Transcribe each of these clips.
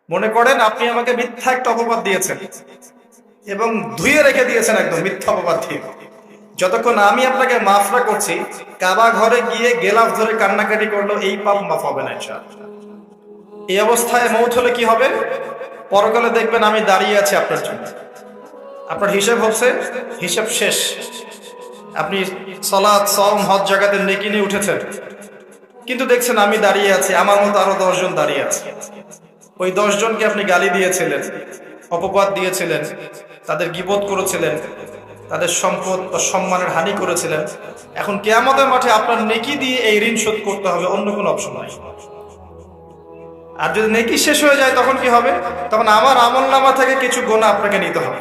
মনে করেন আপনি আমাকে মিথ্যা একটা অপবাদ দিয়েছেন এবং ধুয়ে রেখে দিয়েছেন একদম মিথ্যা অপবাদ দিয়ে। যতক্ষণ আমি আপনাকে মাফ না করছি, কাবা ঘরে গিয়ে গেলাফ ধরে কান্নাকাটি করলো, এই পাপ মাফ হবে না ইনশাআল্লাহ। এই অবস্থায় মৌত হলে কি হবে? পরকালে দেখবেন আমি দাঁড়িয়ে আছি আপনার জন্য। আপনার হিসাব হচ্ছে, হিসাব শেষ। আপনি সালাত, সওম, হজ জাকাতে নেকি নিয়ে উঠেছেন, কিন্তু দেখছেন আমি দাঁড়িয়ে আছি, আমার মতো আরো 10 জন দাঁড়িয়ে আছে। ওই 10 জনকে আপনি গালি দিয়েছিলেন, অপবাদ দিয়েছিলেন, তাদের গীবত করেছিলেন, তাদের সম্পদ বা সম্মানের হানি করেছিলেন। এখন কিয়ামতের মাঠে আপনার নেকি দিয়ে এই ঋণ শোধ করতে হবে, অন্য কোনো অপশন নাই। আর যদি নেকি শেষ হয়ে যায় তখন কি হবে? তখন আমার আমলনামা থেকে কিছু গুনাহ আপনাকে নিতে হবে।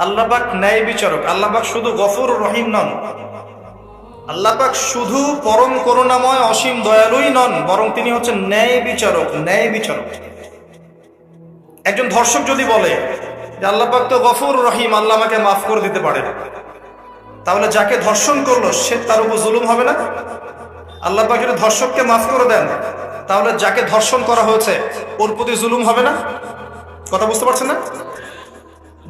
আল্লাহ পাক ন্যায় বিচারক। আল্লাহ পাক শুধু গফুর রহিম নন, আল্লাহ পাক শুধু পরম করুণাময় অসীম দয়ালুই নন, বরং তিনি হচ্ছেন ন্যায় বিচারক। ন্যায় বিচারক। একজন ধর্ষক যদি বলে যে আল্লাহ পাক তো গফুর রহিম, আল্লাহ আমাকে মাফ করে দিতে পারে, তাহলে যাকে ধর্ষণ করলো সে তার উপর জুলুম হবে না? আল্লাহ পাক যদি ধর্ষককে মাফ করে দেন, তাহলে যাকে ধর্ষণ করা হয়েছে ওর প্রতি জুলুম হবে না? কথা বুঝতে পারছেন না?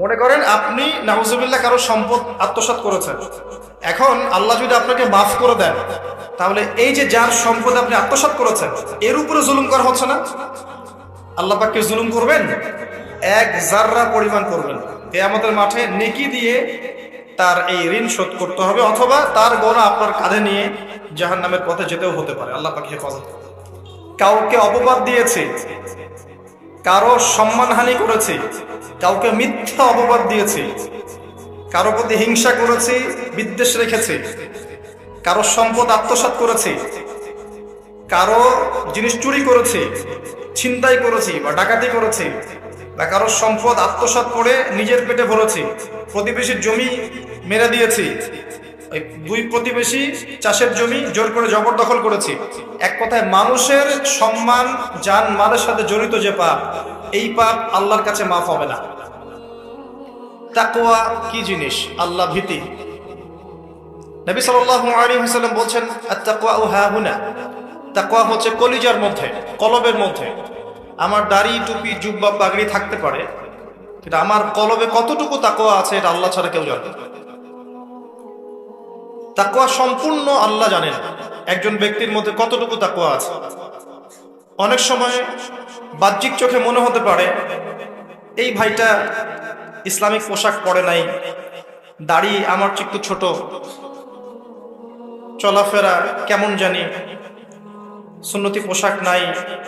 মনে করেন আপনি নাউজুবিল্লাহ কারো সম্পদ আত্মসাৎ করেছেন, এখন আল্লাহ যদি আপনাকে মাফ করে দেন, তাহলে এই যে যার সম্পদ আপনি আত্মসাৎ করেছেন এর উপরে জুলুম করা হচ্ছে না? আল্লাহ পাককে জুলুম করবেন? এক জাররা পরিমাণ করবেন। কিয়ামতের মাঠে নেকি দিয়ে তার এই ঋণ শোধ করতে হবে, অথবা তার গোনা আপনার কাঁধে নিয়ে জাহান্নামের পথে যেতেও হতে পারে। আল্লাহ পাক হেফাজত। কাউকে অপবাদ দিয়েছে, কারো সম্মানহানি করেছি, কাউকে মিথ্যা অপবাদ দিয়েছি, কারো প্রতি হিংসা করেছি, বিদ্বেষ রেখেছি, কারো সম্পদ আত্মসাৎ করেছি, কারো জিনিস চুরি করেছি, ছিনতাই করেছি বা ডাকাতি করেছি, বা কারো সম্পদ আত্মসাৎ করে নিজের পেটে ভরেছি, প্রতিবেশীর জমি মেরে দিয়েছি, ওই দুই প্রতিবেশী চাষের জমি জোর করে জবরদখল করেছি। এক কথায় মানুষের সম্মান, জান মালের সাথে জড়িত যে পাপ, এই পাপ আল্লাহর কাছে মাফ হবে না। তাকওয়া কি জিনিস? আল্লাহ ভীতি। নবী সাল্লাল্লাহু আলাইহি ওয়াসাল্লাম বলছেন, আত-তাকওয়া হাহুনা। তাকওয়া হচ্ছে কলিজার মধ্যে, কলবের মধ্যে। আমার দাড়ি, টুপি, জুব্বা, পাগড়ি থাকতে পারে, কিন্তু আমার কলবে কতটুকু তাকওয়া আছে এটা আল্লাহ ছাড়া কেউ জানে না। তাকওয়া সম্পূর্ণ আল্লাহ জানেন একজন ব্যক্তির মধ্যে কতটুকু তাকওয়া আছে। অনেক সময় বাহ্যিক চোখে মনে হতে পারে এই ভাইটা ইসলামিক পোশাক পরে নাই, দাড়ি আমার চেয়ে একটু ছোট, চলাফেরা কেমন জানি, সুন্নতি পোশাক নাই,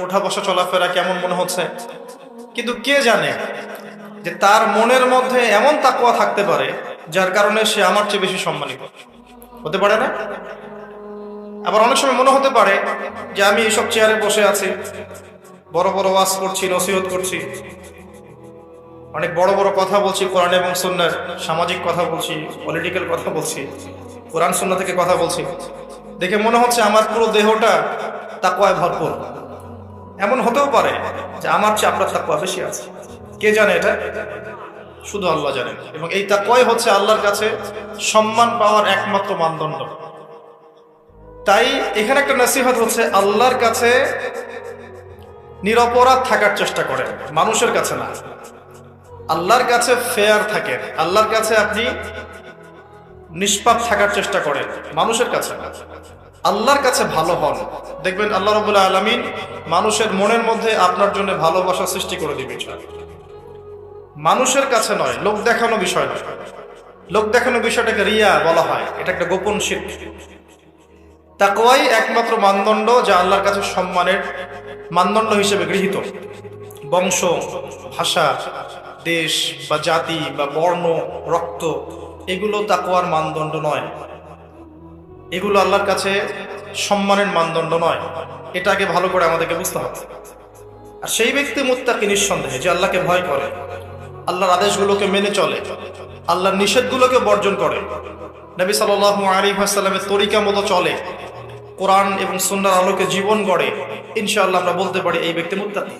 ওঠা বসা চলাফেরা কেমন মনে হচ্ছে। কিন্তু কে জানে যে তার মনের মধ্যে এমন তাকওয়া থাকতে পারে যার কারণে সে আমার চেয়ে বেশি সম্মানিত হতে পারে না? আবার অনেক সময় মনে হতে পারে যে আমি এইসব চেয়ারে বসে আছি, বড় বড় ওয়াজ করছি, নসিহত করছি, অনেক বড় বড় কথা বলছি, কোরআন এবং সুন্নাহর, সামাজিক কথা বলছি, পলিটিক্যাল কথা বলছি, কোরআন সুন্নাহ থেকে কথা বলছি, দেখে মনে হচ্ছে আমার পুরো দেহটা তাকওয়ায় ভরপুর। এমন হতেও পারে যে আমার চেয়ে আপনার তাকওয়া বেশি আছে। কে জানে এটা? শুধু আল্লাহ জানেন। এবং এই তাকওয়াই হচ্ছে আল্লাহর কাছে সম্মান পাওয়ার একমাত্র মানদণ্ড। তাই এখানে একটা নসিহত হচ্ছে, আল্লাহর কাছে নিরপরাধ থাকার চেষ্টা করেন, মানুষের কাছে না। আল্লাহর কাছে ফেয়ার থাকেন, আল্লাহর কাছে আপনি নিষ্পাপ থাকার চেষ্টা করেন, মানুষের কাছে না। আল্লাহর কাছে ভালো হন, দেখবেন আল্লাহ রাব্বুল আলামিন মানুষের মনের মধ্যে আপনার জন্য ভালোবাসা সৃষ্টি করে দিবেন। মানুষের কাছে নয়, লোক দেখানো বিষয় নয়। লোক দেখানো বিষয়টাকে রিয়া বলা হয়, এটা একটা গোপন শিরক। তাকওয়াই একমাত্র মানদণ্ড যা আল্লাহর কাছে সম্মানের মানদণ্ড হিসেবে গৃহীত। বংশ, ভাষা, দেশ বা জাতি বা বর্ণ, রক্ত, এগুলো তাকওয়ার মানদণ্ড নয়। এগুলো আল্লাহর কাছে সম্মানের মানদণ্ড নয়। এটা আগে ভালো করে আমাদেরকে বুঝতে হবে। আর সেই ব্যক্তি মুত্তাকি নিঃসন্দেহে, যে আল্লাহকে ভয় করে, আল্লাহর আদেশগুলোকে মেনে চলে, আল্লাহর নিষেধগুলোকে বর্জন করে, নবী সাল্লাল্লাহু আলাইহি ওয়াসাল্লামের তরিকা মতো চলে, কোরআন এবং সুন্নাহর আলোকে জীবন গড়ে, ইনশাআল্লাহ আমরা বলতে পারি এই ব্যক্তি মুত্তাকি।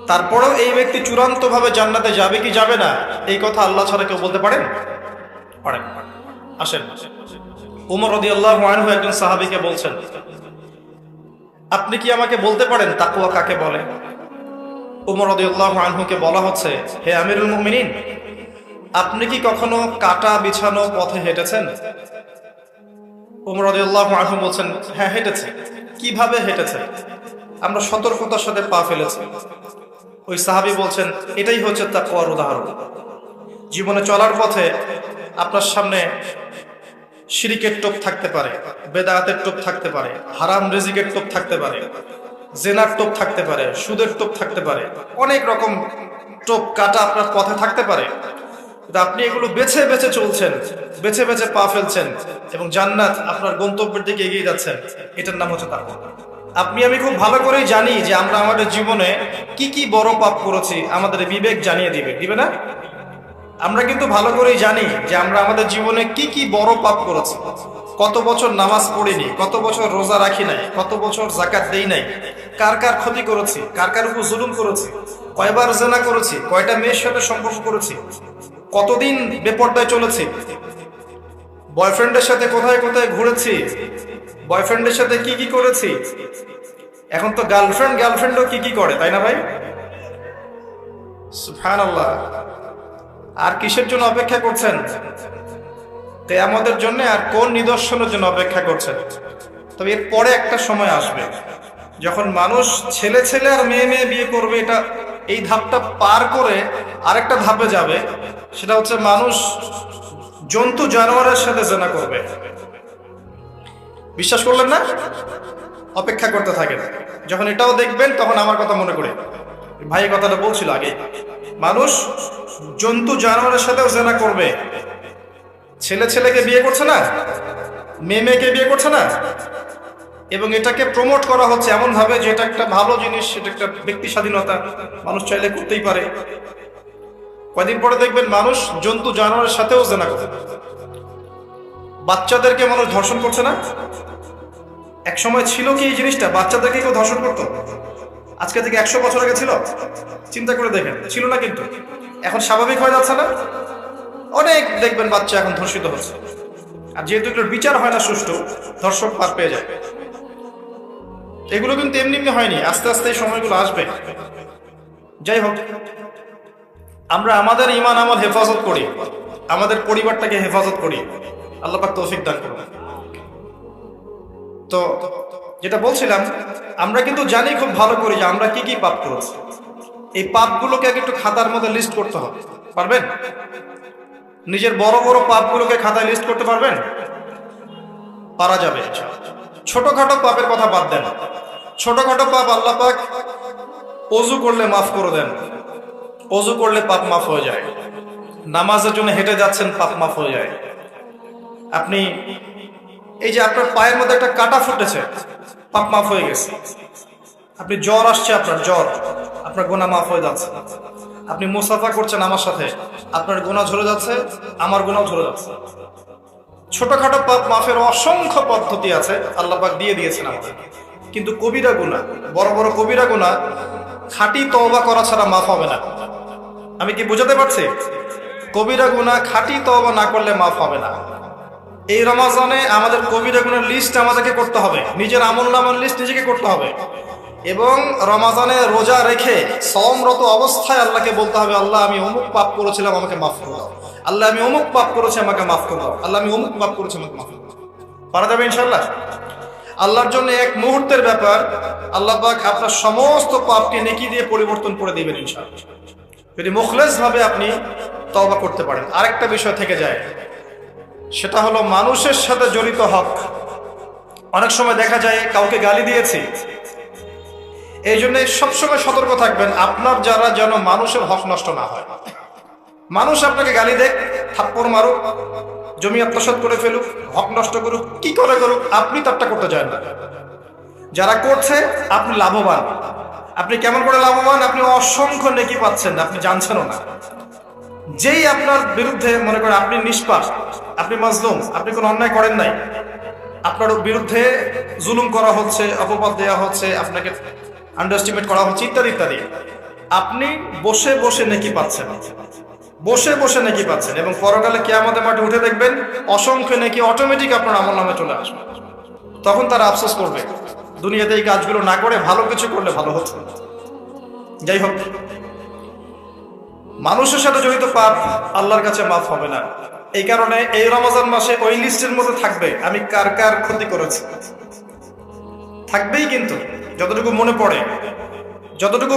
তারপরেও এই ব্যক্তি চূড়ান্তভাবে জান্নাতে যাবে কি যাবে না, এই কথা আল্লাহ ছাড়া কেউ বলতে পারেন? আসেন, উমর রাদিয়াল্লাহু আনহু একজন সাহাবীকে বলছেন, আপনি কি আমাকে বলতে পারেন তাকওয়া কাকে বলে? ওমর রাদিয়াল্লাহু আনহুকে বলা হচ্ছে, হে আমিরুল মুমিনিন, আপনি কি কখনো কাটা বিছানো পথে হেঁটেছেন? ওমর রাদিয়াল্লাহু আনহু বলছেন, হ্যাঁ হেঁটেছে। কিভাবে হেঁটেছে? আমরা সতর্কতার সাথে পা ফেলেছি। ওই সাহাবী বলছেন, এটাই হচ্ছে তাকওয়ার উদাহরণ। জীবনে চলার পথে আপনার সামনে শিরিকের টোপ থাকতে পারে, বেদাতের টোপ থাকতে পারে, হারাম রিজিকের টোপ থাকতে পারে, জেনার টোপ থাকতে পারে, সুদের টোপ থাকতে পারে, অনেক রকম টোপ কাটা আপনার পথে থাকতে পারে। কিন্তু আপনি এগুলো বেছে বেছে চলছেন, বেছে বেছে পা ফেলছেন এবং জান্নাত আপনার গন্তব্যের দিকে এগিয়ে যাচ্ছেন। এটার নাম হচ্ছে তাকওয়া। আপনি আমি খুব ভালো করেই জানি যে আমরা আমাদের জীবনে কি কি বড় পাপ করেছি, আমাদের বিবেক জানিয়ে দিবে না? আমরা কিন্তু ভালো করেই জানি যে আমরা আমাদের জীবনে কি কি বড় পাপ করেছি। কত বছর নামাজ পড়িনি, কত বছর রোজা রাখি নাই, কত বছর যাকাত দেই নাই, কার কার ক্ষতি করেছি, কার কার উপর জুলুম করেছি, কয়বার জেনা করেছি, কয়টা মেয়ের সাথে সম্পর্ক করেছি, কতদিন বেপর্দায় চলেছি, বয়ফ্রেন্ডের সাথে কোথায় কোথায় ঘুরেছি, বয়ফ্রেন্ডের সাথে কি কি করেছি। এখন তো গার্লফ্রেন্ডও কি কি করে, তাই না ভাই? সুবহানাল্লাহ। আর কিসের জন্য অপেক্ষা করছেন? কিয়ামতের জন্য। আর কোন নিদর্শনের জন্য অপেক্ষা করছেন? তবে এর পরে একটা সময় আসবে যখন মানুষ ছেলে ছেলে আর মেয়ে মেয়ে বিয়ে করবে। এই ধাপটা পার করে আরেকটা ধাপে যাবে, সেটা হচ্ছে মানুষ জন্তু জানোয়ারের সাথে জেনা করবে। বিশ্বাস করলেন না? অপেক্ষা করতে থাকেন। যখন এটাও দেখবেন তখন আমার কথা মনে করে, ভাই কথাটা বলছিল আগে, মানুষ জন্তু জানোয়ারের সাথেও জেনা করবে। ছেলে ছেলেকে বিয়ে করছে না, মেয়ে মেয়েকে বিয়ে করছে না, এবং এটাকে প্রমোট করা হচ্ছে এমন ভাবে যে এটা একটা ভালো জিনিস, এটা একটা ব্যক্তি স্বাধীনতা, মানুষ চাইলে করতেই পারে। কয়দিন পরে দেখবেন মানুষ জন্তু জানোয়ারের সাথেও জেনা করবে। বাচ্চাদেরকে মানুষ ধর্ষণ করছে না? এক সময় ছিল কি এই জিনিসটা, বাচ্চাদেরকে কেউ ধর্ষণ করতো? আজকে থেকে 100 বছর আগে ছিল? চিন্তা করে দেখেন, ছিল না। কিন্তু এখন স্বাভাবিক হয়ে যাচ্ছে না? অনেক দেখবেন বাচ্চা এখন ধর্ষিত হচ্ছে। আর যেহেতু এগুলোর বিচার হয় না সুষ্ঠু, ধর্ষক পার পেয়ে যায়। এগুলো কিন্তু এমনি এমনি হয়নি, আস্তে আস্তে এই সময়গুলো আসবে। যাই হোক, আমরা আমাদের ঈমান আমল হেফাজত করি, আমাদের পরিবারটাকে হেফাজত করি। আল্লাহ পাক তৌফিক দান করুন। তো যেটা বলছিলাম, আমরা কিন্তু জানি খুব ভালো করি যে আমরা কি কি পাপ করেছি। এই পাপগুলোকে আগে একটু খাতার মধ্যে লিস্ট করতে হবে। পারবেন? নিজের বড় বড় পাপগুলোকে খাতায় লিস্ট করতে পারবেন? পারা যাবে। ছোটখাটো পাপের কথা বাদ দেন। ছোটখাটো পাপ আল্লাহ পাক ওযু করলে মাফ করে দেন। ওযু করলে পাপ মাফ হয়ে যায়। নামাজের জন্য হেঁটে যাচ্ছেন, পাপ মাফ হয়ে যায়। আপনি এই যে আপনার পায়ের মধ্যে একটা কাটা ফুটেছে, পাপ মাফ হয়ে গেছে। আপনি জ্বর আসছে, আপনার গুনাহ মাফ হয়ে যাচ্ছে। আপনি মুসাফা করছেন আমার সাথে, আপনার গুনাহ ঝরে যাচ্ছে, আমার গুনাহ ঝরে যাচ্ছে। ছোটখাটো পাপ মাফের অসংখ্য পদ্ধতি আছে, আল্লাহ পাক দিয়ে দিয়েছেন আমাদের। কিন্তু কবিরা গুনাহ, বড় বড় কবিরা গুনাহ খাঁটি তওবা করা ছাড়া মাফ হবে না। আমি কি বোঝাতে পারছি? কবিরা গুনাহ খাঁটি তওবা না করলে মাফ হবে না। এই রমজানে আমাদের কবিরা গুনাহের লিস্ট আমাদেরকে করতে হবে, নিজের আমলনামার লিস্ট নিজেকে করতে হবে। এবং রমজানে রোজা রেখে সওমরত অবস্থায় আল্লাহকে বলতে হবে, আল্লাহ আমি অমুক পাপ করেছিলাম, আমাকে মাফ করে দাও। আল্লাহ আমি অমুক পাপ করেছি, আমাকে মাফ করে দাও। আল্লাহ আমি অমুক পাপ করেছি, আমাকে মাফ করে দাও। পারা যাবে ইনশাআল্লাহ? আল্লাহর জন্য এক মুহূর্তের ব্যাপার। আল্লাহ পাক আপনার সমস্ত পাপকে নেকি দিয়ে পরিবর্তন করে দিবেন ইনশাআল্লাহ, যদি মুখলেস ভাবে আপনি তওবা করতে পারেন। আরেকটা বিষয় থেকে যায়, সেটা হলো মানুষের সাথে জড়িত হক। অনেক সময় দেখা যায় কাউকে গালি দিয়েছি, এই জন্য সবসময় সতর্ক থাকবেন আপনার যারা, যেন মানুষের হক নষ্ট না হয়। মানুষ আপনাকে গালি দেখ, থাপ্পড় মারুক, জমি আত্মসাৎ করে ফেলুক, হক নষ্ট করুক, কি করে করুক, আপনি তারটা করতে চান না। যারা করছে আপনি লাভবান। আপনি কেমন করে লাভবান? আপনি অসংখ্য নেকি পাচ্ছেন, আপনি জানছেনও না। যেই আপনার বিরুদ্ধে, মনে করেন আপনি নিষ্পাপ, আপনি মাজলুম, আপনি কোনো অন্যায় করেন নাই, আপনার বিরুদ্ধে জুলুম করা হচ্ছে, অপবাদ দেওয়া হচ্ছে, আপনাকে আন্ডারএস্টিমেট করা হচ্ছে, ইত্যাদি ইত্যাদি, আপনি বসে বসে নেকি পাচ্ছেন, বসে বসে নেকি পাচ্ছেন। এবং পরকালে কিয়ামতের মাঠে উঠে দেখবেন অসংখ্য নেকি অটোমেটিক আপনার আমলনামায় চলে আসবে। তখন তারা আফসোস করবে, দুনিয়াতে এই কাজগুলো না করে ভালো কিছু করলে ভালো হতো। যাই হোক, মানুষের সাথে জড়িত পাপ আল্লাহর কাছে মাফ হবে না। এই কারণে এই রমজান মাসে ওই লিস্টের মধ্যে থাকবে আমি কার কার ক্ষতি করেছি, থাকবেই। কিন্তু যতটুকু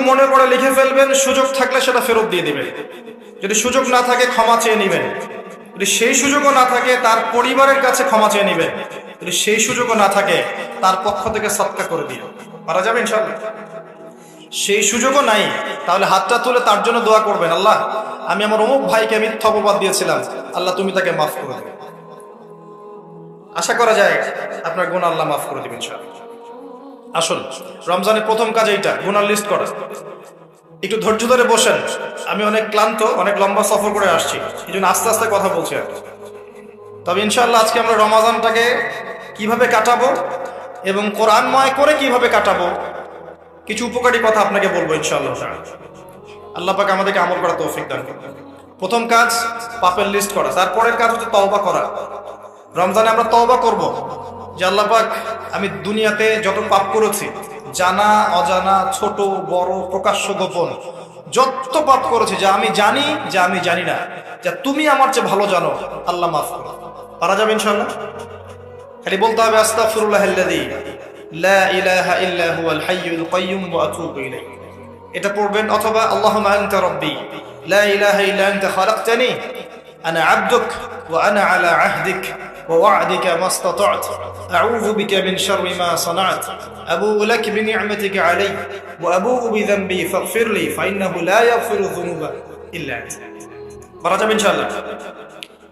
মনে পড়ে লিখে ফেলবেন, সুযোগ থাকলে সেটা ফেরত দিয়ে দিবেন। যদি সুযোগ না থাকে ক্ষমা চেয়ে নিবেন, যদি সেই সুযোগও না থাকে তার পরিবারের কাছে ক্ষমা চেয়ে নিবেন, যদি সেই সুযোগও না থাকে তার পক্ষ থেকে সদকা করে দিয়ে পারা যাবে ইনশাআল্লাহ। সেই সুযোগও নাই, তাহলে হাতটা তুলে তার জন্য দোয়া করবেন, আল্লাহ আমি আমার অমুক ভাইকে মিথ্যা অপবাদ দিয়েছিলাম, আল্লাহ তুমি তাকে মাফ করে দেবে। আশা করা যায় আপনার গুনাহ আল্লাহ মাফ করে দিবেন ইনশাআল্লাহ। আসুন, রমজানের প্রথম কাজ এইটা, গুনার লিস্ট করা। একটু ধৈর্য ধরে বসেন, আমি অনেক ক্লান্ত, অনেক লম্বা সফর করে আসছি, এই জন্য আস্তে আস্তে কথা বলছি। তবে ইনশাআল্লাহ আজকে আমরা রমজানটাকে কিভাবে কাটাবো এবং কোরআনময় করে কিভাবে কাটাবো, কিছু উপকারী কথা আপনাকে বলবো ইনশাআল্লাহ। আল্লাহ পাক আমাদেরকে আমল করার তৌফিক দান করুন। প্রথম কাজ পাপের লিস্ট করা, তারপরের কাজ হচ্ছে তওবা করা। রমজানে আমরা তওবা করব যে আল্লাহ পাক আমি দুনিয়াতে যত পাপ করেছি, জানা অজানা, ছোট বড়, প্রকাশ্য গোপন, যত পাপ করেছি, যা আমি জানি যা আমি জানি না, যা তুমি আমার চেয়ে ভালো জানো, আল্লাহ মাফ করো। পারা যাবে ইনশাআল্লাহ। খালি বলতে হবে আস্তাগফিরুল্লাহাল্লাযী লা ইলাহা ইল্লা হুয়াল হাইয়ুল কাইয়্যুম ওয়া আতুবু ইলাইহি, এটা পড়বেন। অথবা আল্লাহুম্মা আনতা রাব্বী লা ইলাহা ইল্লা আনতা খালাকতানি আনা আবদুক ওয়া আনা আলা আহদিক ওয়া ওয়া'দিকা মাস্তাতা'তু আউযু বিকা মিন শাররি মা সানা'ত আবুউ লাক বিনি'মাতিকা আলাইয়া ওয়া আবুউ বিযানবি ফাগফিরলি ফাইন্নাহু লা ইয়াগফিরু যুনুবা ইল্লা আনতা। পারা যাবে ইনশাআল্লাহ।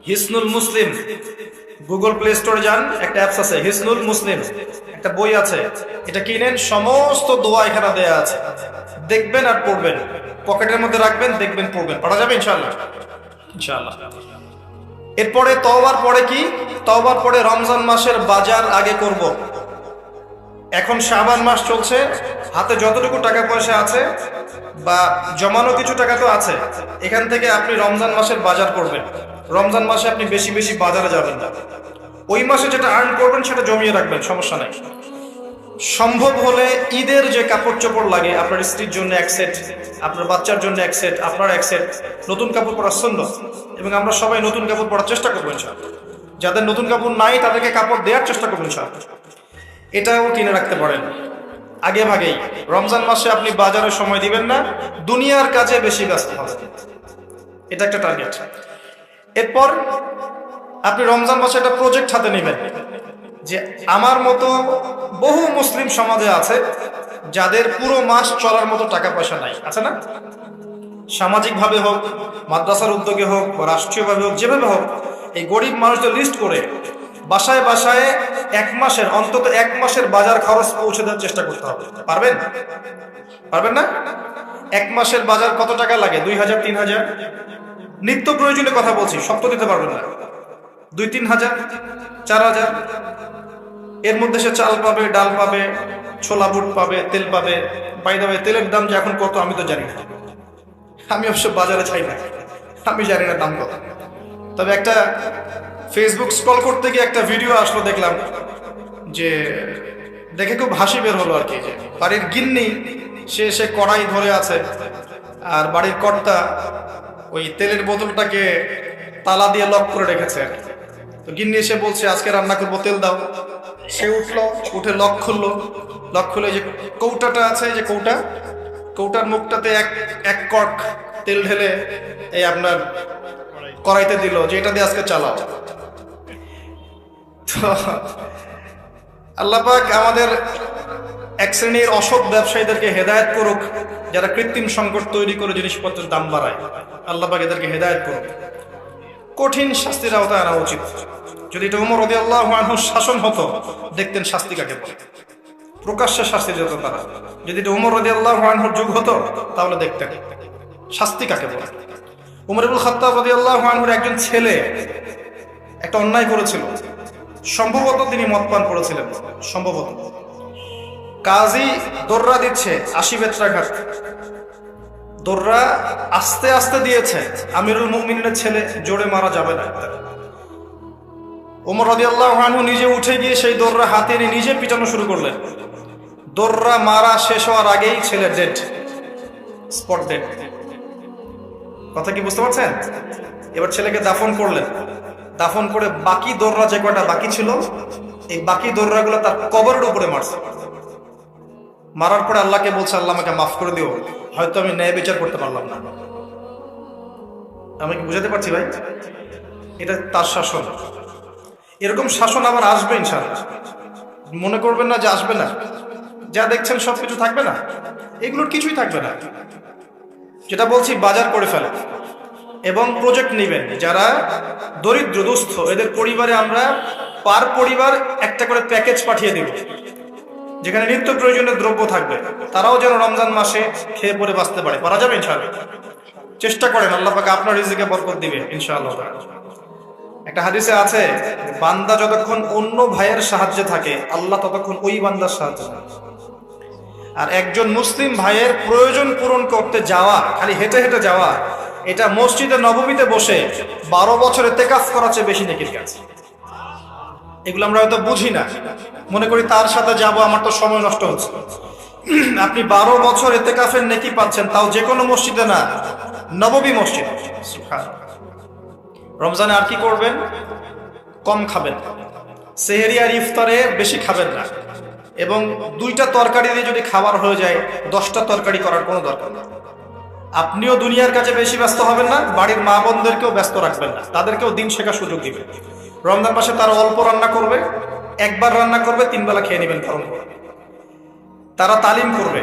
হিসনুল মুসলিম, গুগল প্লে স্টোরে যান, একটা অ্যাপস আছে হিসনুল মুসলিম, একটা বই আছে, এটা কিনেন। সমস্ত দোয়া এখানে দেয়া আছে, দেখবেন আর পড়বেন, পকেটের মধ্যে রাখবেন, দেখবেন, পড়বেন। পড়া যাবে ইনশাআল্লাহ। ইনশাআল্লাহ। এরপরে তওবার পরে কি? তওবার পরে রমজান মাসের বাজার আগে করব। এখন শাবান মাস চলছে, হাতে যতটুকু টাকা পয়সা আছে বা জমানো কিছু টাকা তো আছে, এখান থেকে আপনি রমজান মাসের বাজার করবেন। রমজান মাসে আপনি বেশি বেশি বাজারে যাবেন না, ওই মাসে যেটা আর্ন করবেন সেটা জমিয়ে রাখবেন, সমস্যা নাই। সম্ভব হলে ঈদের যে কাপড় চোপড় লাগে, আপনার স্ত্রীর জন্য এক সেট, আপনার বাচ্চার জন্য এক সেট, আপনার এক সেট নতুন কাপড় পরা সুন্নাত, এবং আমরা সবাই নতুন কাপড় পরার চেষ্টা করবো ইনশাআল্লাহ। যাদের নতুন কাপড় নাই তাদেরকে কাপড় দেওয়ার চেষ্টা করবো ইনশাআল্লাহ। এটাও কিনে রাখতে পারেন আগে ভাগেই। রমজান মাসে আপনি বাজারে সময় দিবেন না, দুনিয়ার কাজে বেশি ব্যস্ত হবেন, এটা একটা টার্গেট। এরপর আপনি রমজান মাসে একটা প্রজেক্ট হাতে নেবেন যে আমার মতো বহু মুসলিম সমাজে আছে যাদের পুরো মাস চলার মতো টাকা পয়সা নাই, আছে না? সামাজিকভাবে হোক, মাদ্রাসার উদ্যোগে হোক, বা রাষ্ট্রীয়ভাবে হোক, যেভাবে হোক, এই গরিব মানুষদের লিস্ট করে বাসায় বাসায় অন্তত এক মাসের বাজার খরচ পৌঁছে দেওয়ার চেষ্টা করতে হবে। পারবেন? পারবেন না? এক মাসের বাজার কত টাকা লাগে? 2000, 3000। নিত্য প্রয়োজনীয় কথা বলছি, সব তো দিতে পারবেন না। 2-3 হাজার, 4000, এর মধ্যে সে চাল পাবে, ডাল পাবে, ছোলা বুট পাবে, তেল পাবে। বাই দ্য ওয়ে, তেলের দাম যে এখন কত আমি তো জানি না, আমি অবশ্য বাজারে চাই না, আমি জানি না দাম কত। তবে একটা ফেসবুক স্ক্রল করতে গিয়ে একটা ভিডিও আসলো, দেখলাম যে দেখে খুব হাসি বের হলো আর কি। যে বাড়ির গিন্নি সে কড়াই ধরে আছে, আর বাড়ির কর্তা ওই তেলের বোতলটাকে তালা দিয়ে লক করে রেখেছে। তো গিন্নি এসে বলছে আজকে রান্না করবো, তেল দাও। সে উঠলো, উঠে লক খুললো, লক খুলে যে কৌটাটা আছে, যে কৌটার মুখটাতে এক কর্ক তেল ঢেলে এই আপনার কড়াইতে দিল, যে এটা দিয়ে আজকে চালাও। তো আল্লাহ পাক আমাদের এক শ্রেণীর অসৎ ব্যবসায়ীদেরকে হেদায়েত করুক, যারা কৃত্রিম সংকট তৈরি করে জিনিসপত্রের দাম বাড়ায়। আল্লাহ পাক এদেরকে হেদায়েত করুক, কঠিন শাস্তির আওতায় আনা উচিত। যদি এটা ওমর রাদিয়াল্লাহু আনহুর শাসন হতো, দেখতেন শাস্তি কাকে বলে, প্রকাশ্যে শাস্তি যেত তারা। যদি এটা ওমর রাদিয়াল্লাহু আনহুর যুগ হতো, তাহলে দেখতেন শাস্তি কাকে বলে। উমর ইবনুল খাত্তাব রাদিয়াল্লাহু আনহুর একজন ছেলে একটা অন্যায় করেছিল, সম্ভবত তিনি মদ পান করেছিলেন, সম্ভবত। কাজী দোররা দিচ্ছে 80 বেত্রাঘাত, দোররা আস্তে আস্তে দিয়েছে। আমিরুল মুমিনিনের ছেলে, জোরে মারা যাবে না। ওমর রাদিয়াল্লাহু আনহু নিজে উঠে গিয়ে সেই দোররা হাতে নিয়ে নিজে পিটানো শুরু করলেন। দৌড়া মারা শেষ হওয়ার আগেই ছেলে ডেড, স্পট ডেড। কথা কি বুঝতে পারছেন? এবার ছেলেকে দাফন করলেন, দাফন করে বাকি দৌড়া যে কয়টা বাকি ছিল, এই বাকি দৌড়াগুলো তার কবরের উপরে মারছে। মারার পরে আল্লাহকে বলছে, আল্লাহ আমাকে মাফ করে দিও, হয়তো আমি ন্যায় বিচার করতে পারলাম না। আমি কি বুঝাতে পারছি ভাই? এটা তার শাসন। এরকম শাসন আবার আসবে ইনশাআল্লাহ। মনে করবেন না যে আসবে না। যা দেখছেন সবকিছু থাকবে না, এগুলোর কিছুই থাকবে না। যেটা বলছি, বাজার করে ফেলে এবং প্রজেক্ট নেবেন। যারা দরিদ্র দুস্থ, এদের পরিবারে আমরা পার পরিবার একটা করে প্যাকেজ পাঠিয়ে দেব, যেখানে নিত্য প্রয়োজনীয় দ্রব্য থাকবে। তারাও যেন রমজান মাসে খেয়ে পরে বাঁচতে পারে। পারা যাবে ইনশাআল্লাহ। চেষ্টা করেন, আল্লাহ পাক আপনার রিজিকে বরকত দিবে ইনশাআল্লাহ। একটা হাদিসে আছে, বান্দা যতক্ষণ অন্য ভাইয়ের সাহায্যে থাকে, আল্লাহ ততক্ষণ ওই বান্দার সাহায্যে থাকে। আর একজন মুসলিম ভাইয়ের প্রয়োজন পূরণ করতে যাওয়া, খালি হেঁটে হেঁটে যাওয়া, এটা মসজিদে নববীতে বসে 12 বছর ইতিকাফ করার চেয়ে বেশি নেকির কাজ। এগুলো আমরা হয়তো বুঝি না, মনে করি তার সাথে যাব, আমার তো সময় নষ্ট হচ্ছে। আপনি 12 বছর ইতিকাফের নেকি পাচ্ছেন, তাও যে কোনো মসজিদে না, নববী মসজিদ। রমজানে আর কি করবেন? কম খাবেন, সেহরি আর ইফতারে বেশি খাবেন না, এবং 2টা তরকারি দিয়ে যদি খাবার হয়ে যায়, 10টা তরকারি করার কোনো দরকার নেই। আপনিও দুনিয়ার কাছে বেশি ব্যস্ত হবেন না, বাড়ির মা বোনদেরকেও ব্যস্ত রাখবেন না, তাদেরকেও দিন শেখার সুযোগ দিবেন। রমজান মাসে তারা অল্প রান্না করবে, একবার রান্না করবে, 3 বেলা খেয়ে নেবেন গরম করে। তারা তালিম করবে,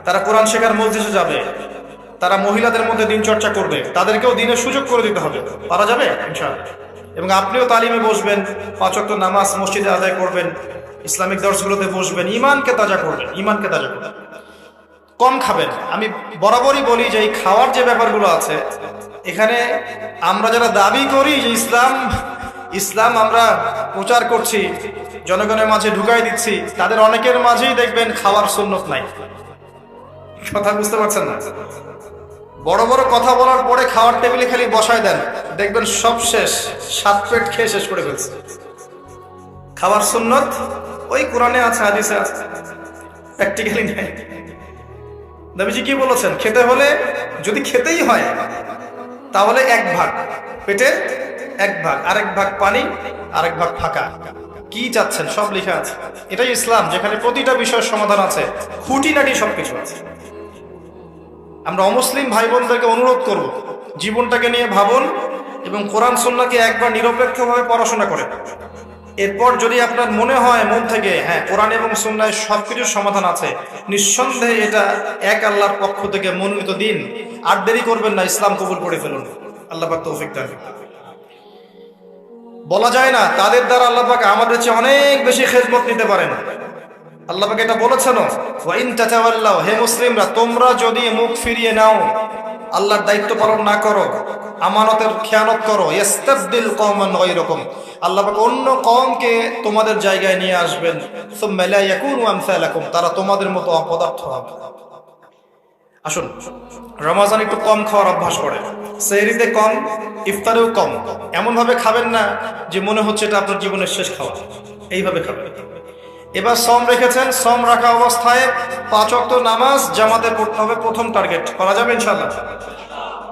তারা কোরআন শেখার মজলিসে যাবে, তারা মহিলাদের মধ্যে দিন চর্চা করবে, তাদেরকেও দিনের সুযোগ করে দিতে হবে। পারা যাবে ইনশাআল্লাহ। এবং আপনিও তালিমে বসবেন, 5 ওয়াক্ত নামাজ মসজিদে আদায় করবেন, ইসলামিক দর্শগুলোতে বসবেন, ইমানকে তাজা করবেন, ইমানকে তাজা করবেন। কম খাবেন। আমি বরাবরই বলি যে এই খাওয়ার যে ব্যাপারগুলো আছে, এখানে আমরা যারা দাবি করি যে ইসলাম আমরা প্রচার করছি, জনগণের মাঝে ঢুকাই দিচ্ছি, তাদের অনেকের মাঝেই দেখবেন খাওয়ার সুন্নত নাই। কথা বুঝতে পারছেন না? বড় বড় কথা বলার পরে খাওয়ার টেবিলে খালি বসায় দেন, দেখবেন সব শেষ, 7 পেট খেয়ে শেষ করে ফেলছে। খাওয়ার সুন্নত ওই কোরআনে আছে, হাদিসে আছে, প্র্যাকটিক্যালি নাই। নবীজি কি বলেছেন? খেতে হলে, যদি খেতেই হয়, তাহলে 1 ভাগ পেটে, 1 ভাগ, আরেক ভাগ পানি, আরেক ভাগ ফাঁকা। কি চাচ্ছেন সব লেখা আছে। এটাই ইসলাম, যেখানে প্রতিটা বিষয়ের সমাধান আছে, খুঁটিনাটি সবকিছু আছে। আমরা অমুসলিম ভাই বোনদেরকে অনুরোধ করব, জীবনটাকে নিয়ে ভাবুন এবং কোরআন সুন্নাহকে একবার নিরপেক্ষভাবে পড়াশোনা করেন। এরপর যদি আপনার মনে হয় মন থেকে, হ্যাঁ, কোরআন এবং সুন্নাহয় সবকিছুর সমাধান আছে, নিঃসন্দেহে এটা এক আল্লাহর পক্ষ থেকে মনোনীত দিন, আর দেরি করবেন না, ইসলাম কবুল করে ফেলুন। আল্লাহ পাক তৌফিক দান করুন। বলা যায় না তাদের দ্বারা আল্লাহ পাক আমাদের চেয়ে অনেক বেশি খেদমত নিতে পারেন। আল্লাহ পাক এটা বলেছেন, ওয়া ইন তাতাওয়াল্লাউ, হে মুসলিমরা, তোমরা যদি মুখ ফিরিয়ে নাও, আল্লাহর দায়িত্ব পালন না করো, আমানতের খেয়ানত করো, ইস্তাবদিল কওমান গায়রাকুম, আল্লাহ পাক অন্য কওমকে তোমাদের জায়গায় নিয়ে আসবেন, সুম্মা লা ইয়াকুনু আমসালাকুম, তারা তোমাদের মতো অপদার্থ হবে। আসুন, রমজান একটু কম খাওয়ার অভ্যাস করে, সেহরিতে কম, ইফতারেও কম। এমন ভাবে খাবেন না যে মনে হচ্ছে এটা আপনার জীবনের শেষ খাওয়া, এইভাবে খাবেন। এবার সম রেখেছেন, সম রাখা অবস্থায় 5 ওয়াক্ত নামাজ জামাতে পড়তে হবে, প্রথম টার্গেট। করা যাবে ইনশাআল্লাহ?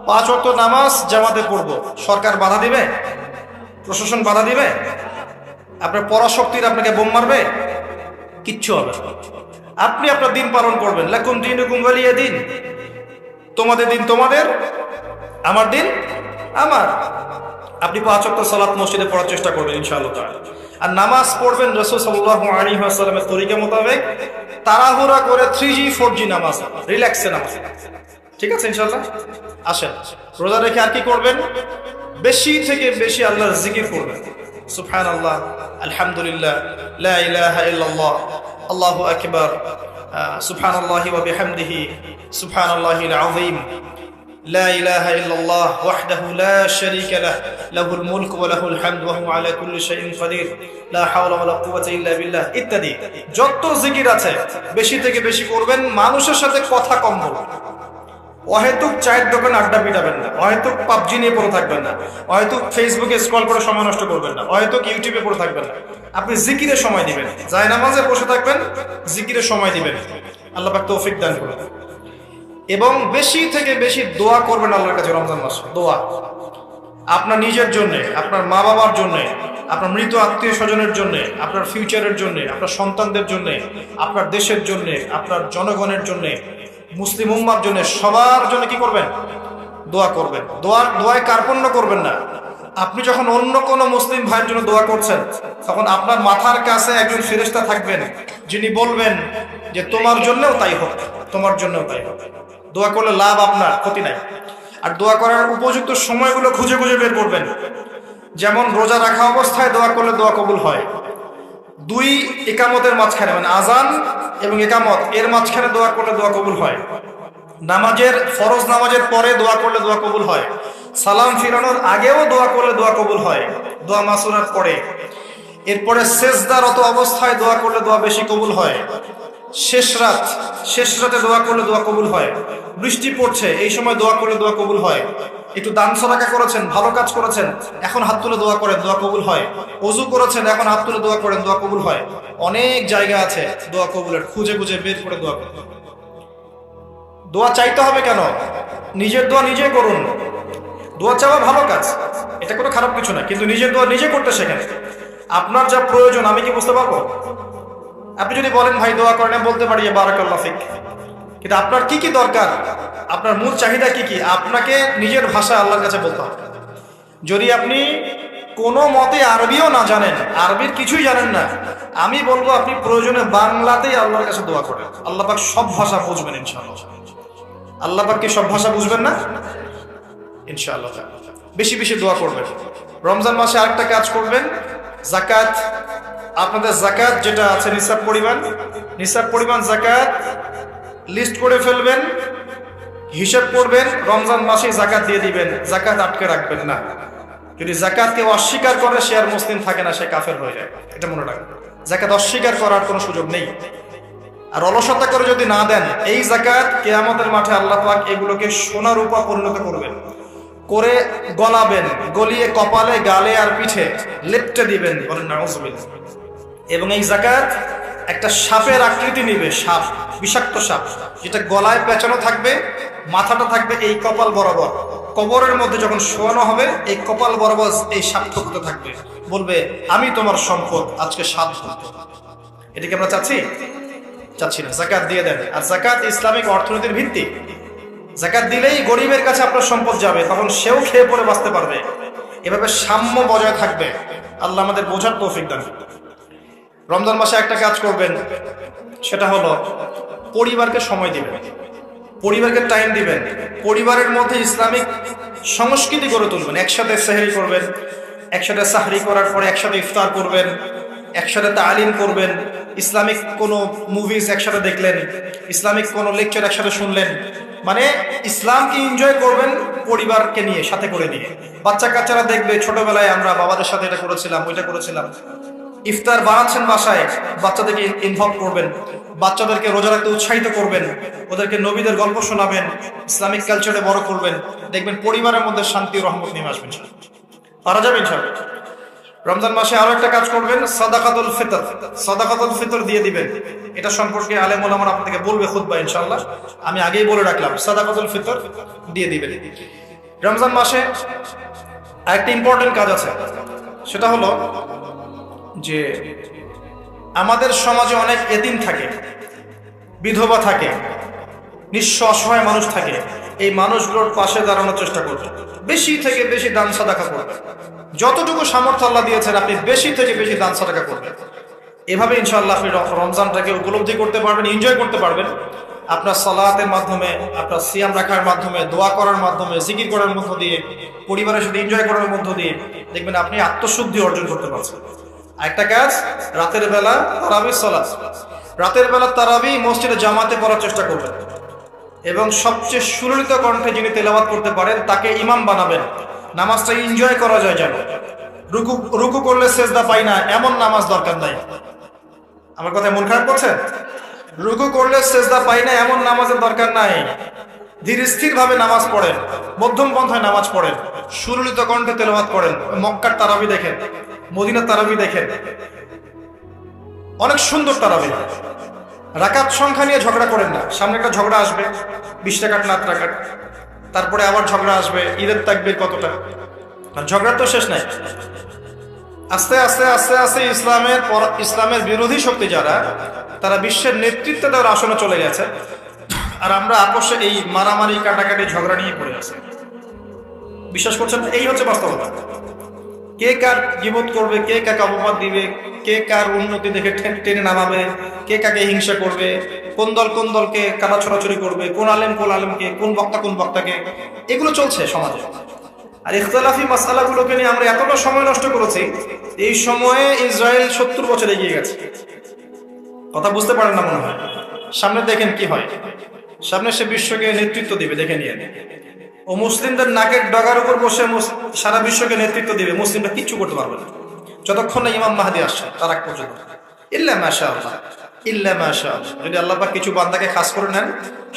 5 ওয়াক্ত নামাজ জামাতে পড়বো। সরকার বাধা দিবে? প্রশাসন বাধা দিবে? আপনার পরাশক্তির আপনাকে বোম মারবে? কিচ্ছু হবে না। আপনি আপনার দিন পালন করবেন। লাকুম দীনুকুম ওয়ালিয়া দিন, তোমাদের দিন তোমাদের, আমার দিন আমার। আপনি 5 ওয়াক্ত সালাত মসজিদে পড়ার চেষ্টা করবেন ইনশাআল্লাহ তাআলা। আর নামাজ পড়বেন রাসূল সাল্লাল্লাহু আলাইহি ওয়াসাল্লামের তরিকা মোতাবেক, তাড়াহুড়া করে 3G 4G নামাজ, রিল্যাক্সে নামাজ। ঠিক আছে ইনশাআল্লাহ? আসেন, রোজা রেখে আর কি করবেন? বেশি থেকে বেশি আল্লাহর জিকির করবেন। সুবহানাল্লাহ, আলহামদুলিল্লাহ, লা ইলাহা ইল্লাল্লাহ, আল্লাহু আকবার, সুবহানাল্লাহি ওয়া বিহামদিহি, সুবহানাল্লাহিল আযীম, লা ইলাহা ইল্লাল্লাহ ওয়াহদাহু লা শারীকা লাহ, লাহুল মুলকু ওয়া লাহুল হামদু ওয়া হুয়া আলা কুল্লি শাইইন কাদির, লা হাওলা ওয়া লা কুওয়াতা ইল্লা বিল্লাহ ইত্যাদি। যত জিকির আছে বেশি থেকে বেশি করবেন। মানুষের সাথে কথা কম বলবেন। অহেতুক চায়ের দোকানে আড্ডা পিটাবেন না, অহেতুক পাবজি নিয়ে পড়ে থাকবেন না, অহেতুক ফেসবুকে স্ক্রল করে সময় নষ্ট করবেন না, অহেতুক ইউটিউবে পড়ে থাকবেন না। আপনি জিকিরে সময় দিবেন, জায়নামাজে বসে থাকবেন, জিকিরে সময় দিবেন। আল্লাহ পাক তৌফিক দান করুন। এবং বেশি থেকে বেশি দোয়া করবেন আল্লাহর কাছে রমজান মাসে। দোয়া আপনার নিজের জন্য, আপনার মা বাবার জন্য, আপনার মৃত আত্মীয় স্বজনের জন্য, আপনার ফিউচারের জন্য, আপনার সন্তানদের জন্য, আপনার দেশের জন্য, আপনার জনগণের জন্য, মুসলিম উম্মার জন্য, সবার জন্য কি করবেন? দোয়া করবেন। দোয়ায় কার্পণ্য করবেন না। আপনি যখন অন্য কোনো মুসলিম ভাইয়ের জন্য দোয়া করছেন, তখন আপনার মাথার কাছে একজন ফেরেশতা থাকবেন, যিনি বলবেন যে তোমার জন্যও তাই হোক, তোমার জন্যও তাই হোক। দোয়া করলে লাভ, আপনার ক্ষতি নাই। আর দোয়া করার উপযুক্ত সময়গুলো খুঁজে খুঁজে বের করবেন। যেমন রোজা রাখা অবস্থায় দোয়া করলে দোয়া কবুল হয়। 2 ইকামতের মাঝখানে, মানে আজান এবং ইকামত এর মাঝখানে দোয়া করলে দোয়া কবুল হয়। নামাজের, ফরজ নামাজের পরে দোয়া করলে দোয়া কবুল হয়। সালাম ফিরানোর আগেও দোয়া করলে দোয়া কবুল হয়, দোয়া মাসুরার পরে। এরপরে সেজদারত অবস্থায় দোয়া করলে দোয়া বেশি কবুল হয়। শেষ রাতে দোয়া করলে দোয়া কবুল হয়। বৃষ্টি পড়ছে, এই সময় দোয়া করলে দোয়া কবুল হয়। একটু দান সদকা করেছেন, ভালো কাজ করেছেন, এখন হাত তুলে দোয়া করেন, দোয়া কবুল হয়। ওযু করেছেন, এখন হাত তুলে দোয়া করেন, দোয়া কবুল হয়। অনেক জায়গা আছে দোয়া কবুলের, খুঁজে খুঁজে বের করে দোয়া করুন। দোয়া চাইতে হবে কেন? নিজের দোয়া নিজে করুন। দোয়া চাওয়া ভালো কাজ, এটা কোনো খারাপ কিছু না, কিন্তু নিজের দোয়া নিজে করতে শেখেন। আপনার যা প্রয়োজন আমি কি বুঝতে পারবো? আপনি যদি বলেন ভাই দোয়া করেন, বলতে পারি বারাকাল্লাহ ফিক, কিন্তু আপনার কি কি দরকার, আপনার মূল চাহিদা কি কি, আপনাকে নিজের ভাষা আল্লাহর কাছে বলতে হবে। যদি আপনি কোনো মতে আরবিও না জানেন, আরবির কিছুই জানেন না, আমি বলবো আপনি প্রয়োজনে বাংলাতেই আল্লাহর কাছে দোয়া করেন। আল্লাহ পাক সব ভাষা বুঝবেন ইনশাআল্লাহ। আল্লাহ পাক কি সব ভাষা বুঝবেন না? ইনশাআল্লাহ। বেশি বেশি দোয়া করবেন। রমজান মাসে আরেকটা কাজ করবেন, যাকাত। আপনাদের যাকাত যেটা আছে নিসাব পরিমাণ যাকাত লিস্ট করে ফেলবেন, হিসাব করবেন, রমজান মাসে যাকাত দিয়ে দিবেন। যাকাত আটকে রাখবেন না। যদি যাকাত কেউ অস্বীকার করে, সে আর মুসলিম থাকে না, সে কাফের হয়ে যায়। এটা মনে রাখবেন। যাকাত অস্বীকার করার কোনো সুযোগ নেই। আর অলসতা করে যদি না দেন, এই যাকাত কিয়ামতের মাঠে আল্লাহ পাক এগুলোকে সোনার রূপে পরিণত করবেন, করে গলাবেন, গলিয়ে কপালে, গালে আর পিঠে লেপটে দিবেন, বলেন নাউযুবিল্লাহ। এবং এই যাকাত একটা সাপের আকৃতি নিবে, সাপ, বিষাক্ত সাপ, যেটা গলায় পেঁচানো থাকবে, মাথাটা থাকবে এই কপাল বরাবর। কবরের মধ্যে যখন শোয়ানো হবে, এই কপাল বরাবর এই সাপ ঠকতে থাকবে, বলবে আমি তোমার সম্পদ, আজকে 7 ঘন্টা। এটাকে আমরা চাচ্ছি না। যাকাত দিয়ে দেন। আর যাকাত ইসলামিক অর্থনীতির ভিত্তি। যাকাত দিলেই গরিবের কাছে আপনার সম্পদ যাবে, তখন সেও খেয়ে পরে বাঁচতে পারবে। এভাবে সাম্য বজায় থাকবে। আল্লাহ আমাদের বোঝার তৌফিক দান করুন। রমজান মাসে একটা কাজ করবেন, সেটা হলো পরিবারকে সময় দিবেন, পরিবারকে টাইম দিবেন। পরিবারের মধ্যে ইসলামিক সংস্কৃতি গড়ে তুলবেন। একসাথে সেহরি করবেন, একসাথে সাহরি করার পরে একসাথে ইফতার করবেন, একসাথে তালিম করবেন, ইসলামিক কোনো মুভিজ একসাথে দেখলেন, ইসলামিক কোনো লেকচার একসাথে শুনলেন। মানে ইসলামকে এনজয় করবেন পরিবারকে নিয়ে, সাথে করে নিয়ে। বাচ্চা কাচ্চারা দেখবে ছোটবেলায় আমরা বাবাদের সাথে এটা করেছিলাম, ওইটা করেছিলাম। ইফতার বানাচ্ছেন বাসায়, বাচ্চাদেরকে ইনভলভ করবেন, বাচ্চাদেরকে রোজা রাখতে উৎসাহিত করবেন, ওদেরকে নবীদের গল্প শোনাবেন, ইসলামিক কালচারে বড় করবেন। দেখবেন পরিবারের মধ্যে শান্তি ও রহমত নেমে আসবেন। পারা যাবে ইনশাআল্লাহ। রমজান মাসে আরো একটা কাজ করবেন, সাদাকাতুল ফিতর দিয়ে দিবেন। এটা সম্পর্কে আলেম ওলামারা আপনাদেরকে বলবে খুতবা ইনশাআল্লাহ, আমি আগেই বলে রাখলাম, সাদাকাতুল ফিতর দিয়ে দিবেন। রমজান মাসে আরেকটা ইম্পর্টেন্ট কাজ আছে, সেটা হলো যে আমাদের সমাজে অনেক এতিম থাকে, বিধবা থাকে, নিঃস্ব অসহায় মানুষ থাকে। এই মানুষগুলোর পাশে দাঁড়ানোর চেষ্টা করবে, বেশি থেকে বেশি দান সাদাকা করবে। যতটুকু সামর্থ্য আল্লাহ দিয়েছেন আপনি বেশি থেকে বেশি দান সাদাকা করবেন। এভাবে ইনশাআল্লাহ আপনি রমজানটাকে উপলব্ধি করতে পারবেন, এনজয় করতে পারবেন। আপনার সালাতের মাধ্যমে, আপনার সিয়াম রাখার মাধ্যমে, দোয়া করার মাধ্যমে, জিকির করার মধ্য দিয়ে, পরিবারের সাথে এনজয় করার মধ্য দিয়ে দেখবেন আপনি আত্মশুদ্ধি অর্জন করতে পারছেন। একটা কাজ, রাতের বেলা তারাবি সালাত, রাতের বেলা তারাবি মসজিদে জামাতে পড়ার চেষ্টা করবেন। এবং সবচেয়ে সুললিত কণ্ঠে যিনি তেলাওয়াত করতে পারেন তাকে ইমাম বানাবেন। নামাজটা এনজয় করা যায় যেন। রুকু করলে সেজদা পাই না এমন নামাজ দরকার নাই। আমার কথা মন খারাপ করছেন? রুকু করলে সেজদা পাই না এমন নামাজের দরকার নাই। ধীর স্থির ভাবে নামাজ পড়েন, মধ্যম পন্থায় নামাজ পড়েন, সুললিত কণ্ঠে তেলাওয়াত করেন। মক্কার তারাবি দেখেন, মদিনার তারাবি দেখেন, অনেক সুন্দর তারাবি। রাকাত সংখ্যা নিয়ে ঝগড়া করেন না। সামনে একটা ঝগড়া আসবে, 20 রাকাত না 8 রাকাত, তারপরে আবার ঝগড়া আসবে ঈদের তাকবীর কতটা, আর ঝগড়ার তো শেষ নাই। আস্তে আস্তে আস্তে আস্তে ইসলামের বিরোধী শক্তি যারা, তারা বিশ্বের নেতৃত্বে দেওয়ার আসনে চলে গেছে, আর আমরা আপোষে এই মারামারি কাটাকাটি ঝগড়া নিয়ে পড়ে আছি। বিশ্বাস করছেন? এই হচ্ছে বাস্তবতা। কে কার গীবত করবে, কে কাকে অপবাদ দিবে, কে কার উন্নতি দেখে টেনে নামাবে, কে কাকে হিংসা করবে, কোন দলকে কাদা ছড়াছড়ি করবে, কোন আলেমকে, কোন বক্তাকে, এগুলো চলছে সমাজে। আর ইখতিলাফি মাসআলাগুলোকে নিয়ে আমরা এতটা সময় নষ্ট করেছি, এই সময়ে ইসরায়েল 70 বছর এগিয়ে গেছে। কথা বুঝতে পারেন না মনে হয়। সামনে দেখেন কি হয়, সামনে সে বিশ্বকে নেতৃত্ব দিবে, দেখে নিয়ে। ও মুসলিমদের নাকের ডগার উপর বসে সারা বিশ্বকে নেতৃত্ব দিবে, মুসলিমরা কিচ্ছু করতে পারবে না যতক্ষণ না ইমাম মাহদী আসছে তার আগ পর্যন্ত। ইল্লা মাশাআল্লাহ, ইল্লা মাশাআল্লাহ। যদি আল্লাহ পাক কিছু বান্দাকে খাস করে নেন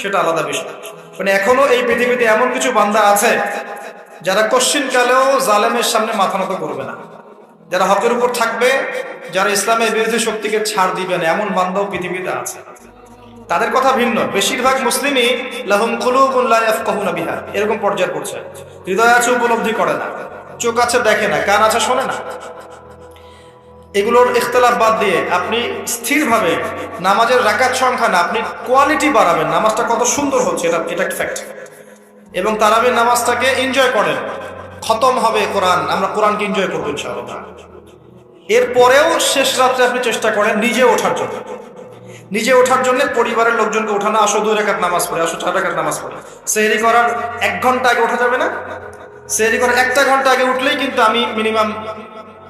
সেটা আলাদা বিষয়। মানে এখনো এই পৃথিবীতে এমন কিছু বান্দা আছে যারা কশ্চিন কালেও জালেমের সামনে মাথা নত করবে না, যারা হকের উপর থাকবে, যারা ইসলামের বিরোধী শক্তিকে ছাড় দিবে না, এমন বান্দাও পৃথিবীতে আছে। তাদের কথা ভিন্ন। বেশিরভাগ মুসলিমই লাহুম কুলুবুন লা ইয়াফকাহুনা বিহা, এরকম পর্যায়ে পড়ছে। হৃদয় আছে উপলব্ধি করে না, চোখ আছে দেখে না, কান আছে শোনে না। এগুলোর ইখতিলাফ বাদ দিয়ে আপনি স্থিরভাবে নামাজের রাকাত সংখ্যা না, আপনি কোয়ালিটি বাড়াবেন। নামাজটা কত সুন্দর হচ্ছে, এটা ফ্যাক্ট। এবং তারাবির নামাজটাকে এনজয় করেন। খতম হবে কোরআন, আমরা কোরআনকে এনজয় করবো ইনশাআল্লাহ। এরপরেও শেষ রাত্রে আপনি চেষ্টা করেন নিজে ওঠার জন্য পরিবারের লোকজনকে ওঠানো, আসো 2 রাকাত নামাজ পড়ে, আসো 4 রাকাত নামাজ পড়ে। সেহরি করার 1 ঘন্টা আগে ওঠা যাবে না? সেহরি করার 1 ঘন্টা আগে উঠলেই কিন্তু আমি মিনিমাম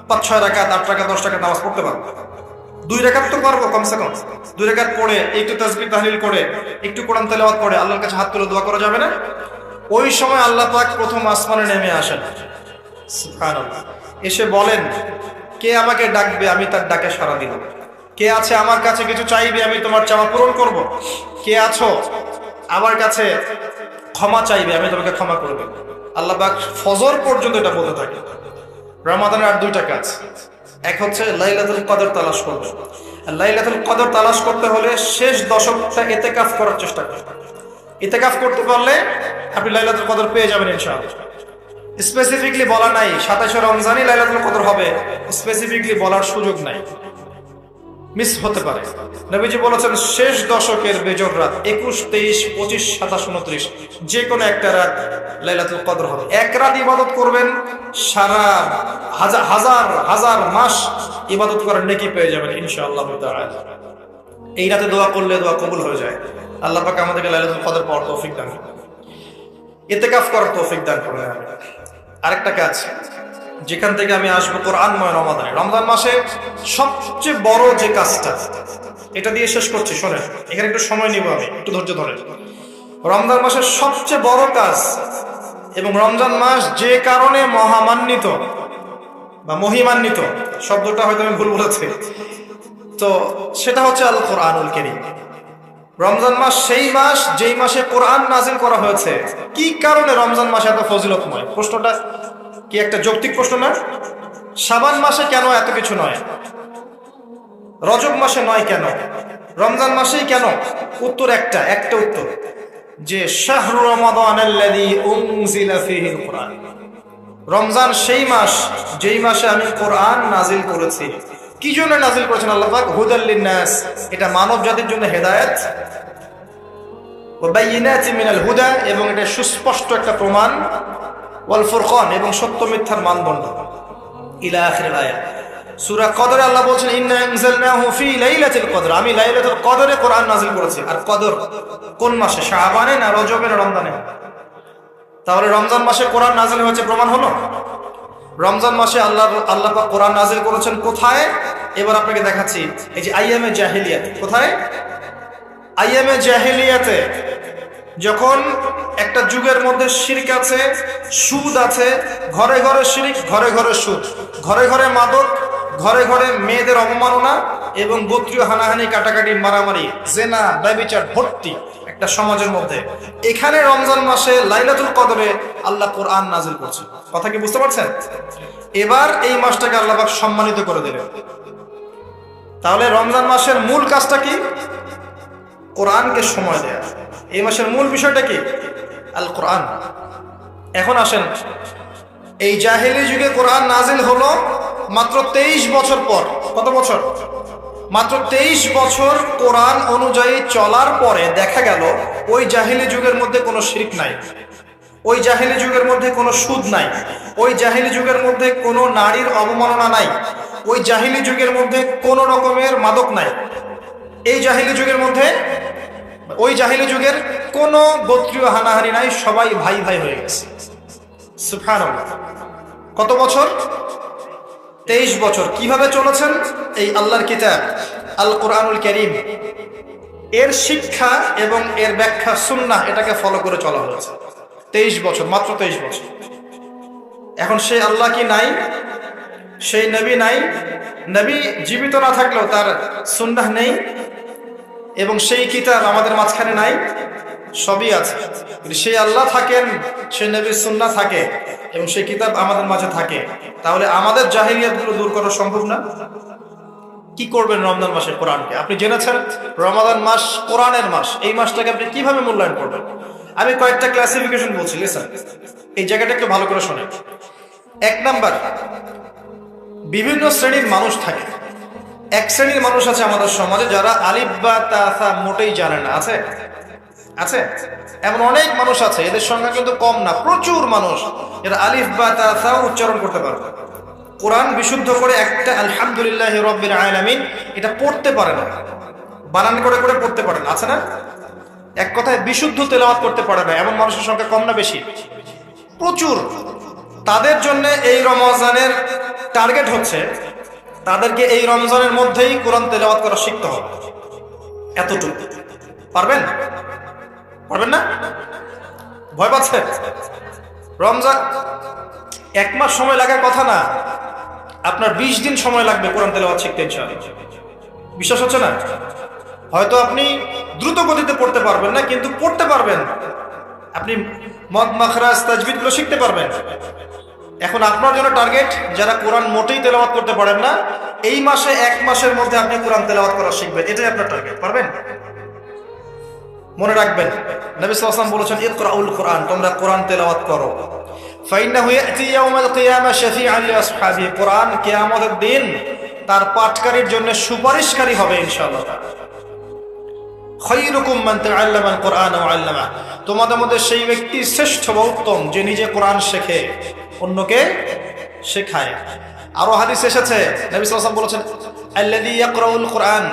5-6 রাকাত, 8 রাকাত, 10 রাকাত নামাজ পড়তে পারবো। 2 রাকাত তো পারবো কমসে কম। 2 রাকাত পড়ে একটু তাসবিহ তাহলিল করে, একটু কোরআন তেলাওয়াত করে আল্লাহর কাছে হাত তুলে দোয়া করা যাবে না? ওই সময় আল্লাহ পাক প্রথম আসমানে নেমে আসেন, সুবহানাল্লাহ। এসে বলেন, কে আমাকে ডাকবে, আমি তার ডাকে সাড়া দিব। কে আছে আমার কাছে কিছু চাইবে, আমি তোমার চাওয়া পূরণ করব। কে আছো আমার কাছে ক্ষমা চাইবে, আমি তোমাকে ক্ষমা করব। আল্লাহ পাক ফজর পর্যন্ত এটা বলতে থাকে। রমাদানের আর 2টা কাজ। এক হচ্ছে লাইলাতুল কদর তালাশ করবে। আর লাইলাতুল কদর তালাশ করতে হলে শেষ দশকটা ইতিকাফ করার চেষ্টা করবে। ইতিকাফ করতে পারলে আপনি লাইলাতুল কদর পেয়ে যাবেন ইনশাআল্লাহ। স্পেসিফিকলি বলা নাই 27 রমজানই লাইলাতুল কদর হবে, স্পেসিফিকলি বলার সুযোগ নাই, মিস হতে পারে। নবীজি বলেছেন শেষ দশকের বেজোড় রাত 21, 23, 25, 27, 29 যে কোনো একটা রাত লাইলাতুল কদর হবে। এক রাত ইবাদত করবেন, সারা হাজার মাস ইবাদত করার নেকি পেয়ে যাবেন ইনশাআল্লাহ তাআলা। এই রাতে দোয়া করলে দোয়া কবুল হয়ে যায়। আল্লাহ পাক আমাদেরকে লাইলাতুল কদর পাওয়ার তৌফিক দান করুন, ইতিকাফ করার তৌফিক দান করুন। আরেকটা কাজ যেখান থেকে আমি আসবো, কোরআনময় রমাদানে, রমজান মাসে সবচেয়ে বড় যে কাজটা, এটা দিয়ে শেষ করছি, শোনেন, এখানে একটু সময় নিব, আমি একটু ধৈর্য ধরেন। রমজান মাসের সবচেয়ে বড় কাজ, এবং রমজান মাস যে কারণে মহামান্বিত বা মহিমান্বিত, শব্দটা হয়তো আমি ভুল বলেছি, তো সেটা হচ্ছে আল কোরআনুল কারীম। রমজান মাস সেই মাস যেই মাসে কোরআন নাজিল করা হয়েছে। কি কারণে রমজান মাসে এত ফজিলতময়? প্রশ্নটা কি একটা যৌক্তিক প্রশ্ন না? শাবান মাসে কেন এত কিছু নয়? রজব মাসে নয় কেন? রমজান মাসেই কেন? উত্তর একটা উত্তর, যে শাহরু রমাদানাল্লাযী উনজিলা ফীহিল কুরআন। রমজান সেই মাস যেই মাসে আমি কোরআন নাজিল করেছি। কি জন্য নাজিল করেছেন আল্লাহ পাক? হুদাল লিন্নাস, এটা মানব জাতির জন্য হেদায়েত, ওয়া বাইয়িনাতিন মিনাল হুদা, এবং এটা সুস্পষ্ট একটা প্রমাণ, ওয়াল ফুরকান, এবং সত্য মিথ্যার মানদণ্ড, ইলা আখিরিল আয়াত। সূরা কদরে আল্লাহ বলেন ইন্না আনজালনাহু ফি লাইলাতুল কদর, আমি লাইলাতুল কদরে কোরআন নাজিল করেছি। আর কদর কোন মাসে? শাবানে না রজবে না রমজানে? তাহলে রমজান মাসে কোরআন নাজিল হয়েছে, প্রমাণ হলো। রমজান মাসে আল্লাহ পাক কোরআন নাজিল করেছেন কোথায়? এবার আপনাকে দেখাচ্ছি। এই যে আইয়ামে জাহেলিয়াত, কোথায়? আইয়ামে জাহেলিয়াতে, যখন একটা যুগের মধ্যে শিরক আছে, সুদ আছে, ঘরে ঘরে শিরক, ঘরে ঘরে সুদ, ঘরে ঘরে মাদক, ঘরে ঘরে মেয়েদের অবমাননা, এবং গোত্রীয় হানাহানি, কাটাকাটি, মারামারি, জেনা, ব্যভিচার ভর্তি একটা সমাজের মধ্যে। এখানে রমজান মাসে লাইলাতুল কদরে আল্লাহ কোরআন নাজিল করছে। কথা কি বুঝতে পারছেন? এবার এই মাসটাকে আল্লাহ পাক সম্মানিত করে দিলেন। তাহলে রমজান মাসের মূল কাজটা কি? কোরআনকে সময় দেয়া। এই মাসের মূল বিষয়টা কি? আল কোরআন। এখন আসেন, এই জাহেলি যুগে কোরআন নাজিল হলো মাত্র 23 বছর পর। কত বছর? মাত্র 23 বছর কোরআন অনুযায়ী চলার পরে দেখা গেল ওই জাহেলি যুগের মধ্যে কোনো শিরক নাই, ওই জাহেলি যুগের মধ্যে কোনো সুদ নাই, ওই জাহেলি যুগের মধ্যে কোনো নারীর অবমাননা নাই, ওই জাহেলি যুগের মধ্যে কোনো রকমের মাদক নাই, এই জাহেলি যুগের মধ্যে, ওই জাহেলি যুগের কোনো গোত্রীয় হানাহানি নাই, সবাই ভাই ভাই হয়ে গেছে। সুবহানাল্লাহ। কত বছর? 23 বছর। কিভাবে চলেছেন? এই আল্লাহর কিতাব আল কোরআনুল কারীম, এর শিক্ষা এবং এর ব্যাখ্যা সুন্নাহ, এটাকে ফলো করে চলা হয়েছে 23 বছর, মাত্র 23 বছর। এখন সেই আল্লাহ কি নাই? সেই নবী নাই? নবী জীবিত না থাকলেও তার সুন্নাহ নেই, এবং সেই কিতাব আমাদের মাঝখানে নাই? সবই আছে। সেই আল্লাহ থাকেন, সেই নবীর সুন্নাহ থাকে, এবং সেই কিতাব আমাদের মাঝে থাকে, তাহলে আমাদের জাহিলিয়াতগুলো দূর করা সম্ভব না? কি করবেন রমজান মাসে কোরআনকে? আপনি জেনেছেন রমাদান মাস কোরআনের মাস, এই মাসটাকে আপনি কিভাবে মূল্যায়ন করবেন? আমি কয়েকটা ক্লাসিফিকেশন বলছি, লিসেন, এই জায়গাটা একটু ভালো করে শোনেন। 1 নাম্বার, বিভিন্ন শ্রেণীর মানুষ থাকে। এক শ্রেণীর মানুষ আছে আমাদের সমাজে যারা আলিফ বা তা মোটেই জানে না। আছে? আছে? এমন অনেক মানুষ আছে, এদের সংখ্যা কিন্তু কম না, প্রচুর মানুষ এরা আলিফ বা তা উচ্চারণ করতে পারবে, কোরআন বিশুদ্ধ করে একটা আলহামদুলিল্লাহি রাব্বিল আলামিন এটা পড়তে পারে না, বানান করে করে পড়তে পারে না। আছে না? এক কথায় বিশুদ্ধ তেলাওয়াত করতে পারে না, এমন মানুষের সংখ্যা কম না বেশি? প্রচুর। তাদের জন্য এই রমজানের টার্গেট হচ্ছে তাদেরকে এই রমজানের মধ্যেই কোরআন তেলাওয়াত করা শিখতে হবে। এতটুকু পারবেন? পারবেন না? ভয় পাচ্ছে? রমজান 1 মাস সময় লাগার কথা না, আপনার 20 দিন সময় লাগবে কোরআন তেলাওয়াত শিখতে ইনশাআল্লাহ। বিশ্বাস হচ্ছে না? হয়তো আপনি দ্রুত গতিতে পড়তে পারবেন না, কিন্তু পড়তে পারবেন। আপনি মদ মাখরাজ তাজবিদগুলো শিখতে পারবেন। এখন আপনার জন্য টার্গেট যারা কোরআন মোটেই তেলাওয়াত করতে পারেন না, এই মাসে 1 মাসের মধ্যে আপনি কোরআন তেলাওয়াত করা শিখবেন, এটাই আপনার টার্গেট। পারবেন? মনে রাখবেন, নবী সাল্লাল্লাহু আলাইহি ওয়াসাল্লাম বলেছেন ইকরাউল কোরআন, তোমরা কোরআন তেলাওয়াত করো। ফাইন্নাহু ইয়াতি ইয়াউমাল কিয়ামা শাফিআন লিআসহাবিহি, কোরআন কিয়ামতের দিন তার পাঠকারীর জন্য সুপারিশকারী হবে ইনশাআল্লাহ। খায়রুকুম মান তাআল্লামাল কোরআন ওয়া আল্লামা, তোমাদের মধ্যে সেই ব্যক্তি শ্রেষ্ঠ বা উত্তম যে নিজে কোরআন শেখে, অন্যকে শেখায়। আরো হাদিস এসেছে, নবী সাল্লাল্লাহু আলাইহি ওয়াসাল্লাম বলেছেন আল্লাযী ইয়াকরাউল কোরআন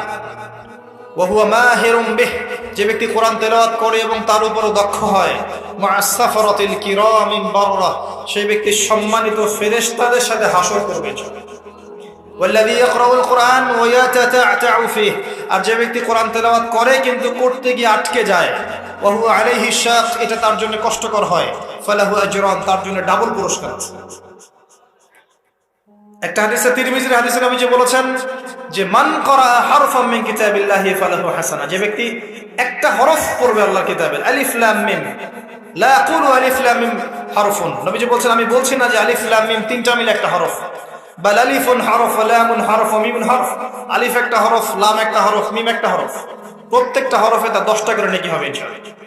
ওয়া হুয়া মাহিরুম বিহি, যে ব্যক্তি কোরআন তেলাওয়াত করে এবং তার উপর দক্ষ হয়, মা'আস সাফারাতিল কিরামিল বাররা, সেই ব্যক্তি সম্মানিত ফেরেশতাদের সাথে হাসর করবে। ওয়াল্লাযী ইয়াকরাউল কোরআন ওয়া ইয়াতাতা'তা'উ ফিহি, আর যে ব্যক্তি কোরআন তেলাওয়াত করে কিন্তু করতে গিয়ে আটকে যায়, ওয়া হুয়া আলাইহি শাক, এটা তার জন্য কষ্টকর হয়, ফালাহু আজরান, তার জন্য ডাবল পুরস্কার আছে। একটা হাদিসে, তিরমিজির হাদিসে নবীজি বলেছেন যে মান করা হারফাম মিন কিতাবিল্লাহি ফালাহু হাসানা, যে ব্যক্তি একটা হরফ পড়বে আল্লাহর কিতাবের, আলিফ লাম মিম, লা আকুলু আলিফ লাম মিম হারফুন, নবীজি বলছেন আমি বলছি না যে আলিফ লাম মিম তিনটা মিলে একটা হরফ, বাল আলিফুন হরফ, লামুন হরফ, মিমুন হরফ, আলিফ একটা হরফ, লাম একটা হরফ, মিম একটা হরফ, প্রত্যেকটা হরফে তার 10টা করে নেকি হবে ইনশাআল্লাহ।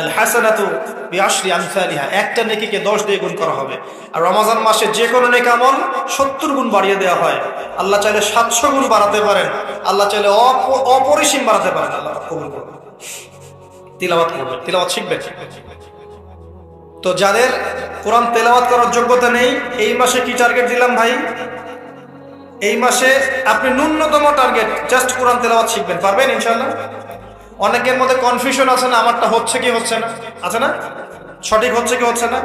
আল হাসানাতু বিআশরি আমসালিহা, একটা নেকিকে 10 দিয়ে গুণ করা হবে। আর রমজান মাসে যে কোনো নেক আমল 70 গুণ বাড়িয়ে দেওয়া হয়। আল্লাহ চাইলে 700 গুণ বাড়াতে পারেন, আল্লাহ চাইলে অপরিসীম বাড়াতে পারেন। আল্লাহ কবুল করুন। তিলাওয়াত করবেন, তিলাওয়াত শিখবেন। তো যাদের কোরআন তেলাওয়াত করার যোগ্যতা নেই, এই মাসে কি টার্গেট দিলাম ভাই? এই মাসে আপনি ন্যূনতম টার্গেট জাস্ট কোরআন তেলাওয়াত শিখবেন। পারবেন ইনশাআল্লাহ? অনেকের মধ্যে কনফিউশন আছে না, আমারটা হচ্ছে কি হচ্ছে না, আছে না, সঠিক হচ্ছে কি হচ্ছে না।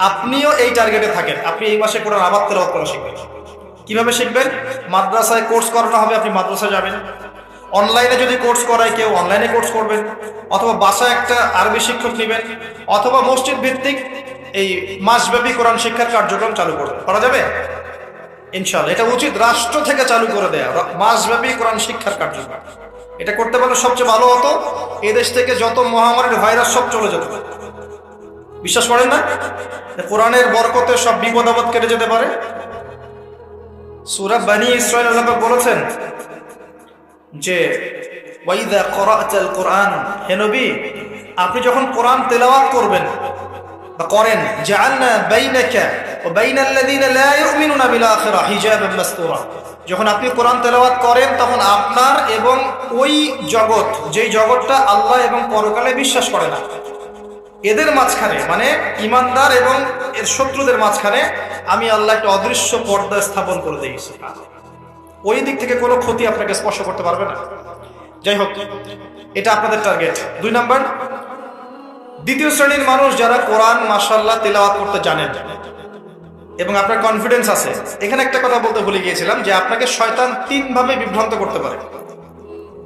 আপনিও এই টার্গেটে থাকেন, আপনি এই মাসে কোরআন আবার তেলাওয়াত করা শিখবেন। কিভাবে শিখবেন? মাদ্রাসায় কোর্স করানো হবে, আপনি মাদ্রাসায় যাবেন। অনলাইনে যদি কোর্স করায় কেউ, অনলাইনে কোর্স করবেন, অথবা বাসায় একটা আরবি শিক্ষক নেবেন, অথবা মসজিদ ভিত্তিক এই মাসব্যাপী কোরআন শিক্ষার কার্যক্রম চালু করবেন। করা যাবে ইনশাআল্লাহ। এটা উচিত রাষ্ট্র থেকে চালু করে দেয়া মাসব্যাপী কোরআন শিক্ষার কার্যক্রম। এটা করতে পারলে সবচেয়ে ভালো হতো, এদেশ থেকে যত মহামারীর ভাইরাস সব চলে যেত। বিশ্বাস করেন না? কোরআনের বরকতে সব বিপদ আপদ কেটে যেতে পারে। সূরা বনী ইসরাঈল আল্লাহ পাক বলেছেন যে ওয়াইদা ক্বরা'তাল কুরআন, হে নবী আপনি যখন কোরআন তেলাওয়াত করবেন বা করেন, জাআলনা বাইনাকা ওয়া বাইনাল্লাযীনা লা ইউমিনুনা বিল আখিরাহ হিজাবান মাসতুরা, যখন আপনি কোরআন তেলাওয়াত করেন তখন আপনার এবং ওই জগৎ, যেই জগৎটা আল্লাহ এবং পরকালে বিশ্বাস করে না, এদের মাঝখানে মানে ইমানদার এবং এর শত্রুদের মাঝখানে আমি আল্লাহ একটা অদৃশ্য পর্দা স্থাপন করে দিয়েছি। ওই দিক থেকে কোনো ক্ষতি আপনাকে স্পর্শ করতে পারবে না। যাই হোক, এটা আপনাদের টার্গেট। 2 নাম্বার, দ্বিতীয় শ্রেণীর মানুষ যারা কোরআন মাশাআল্লাহ তেলাওয়াত করতে জানেন এবং আপনার কনফিডেন্স আছে। এখানে একটা কথা বলতে ভুলে গিয়েছিলাম যে আপনাকে শয়তান 3 ভাবে বিভ্রান্ত করতে পারে।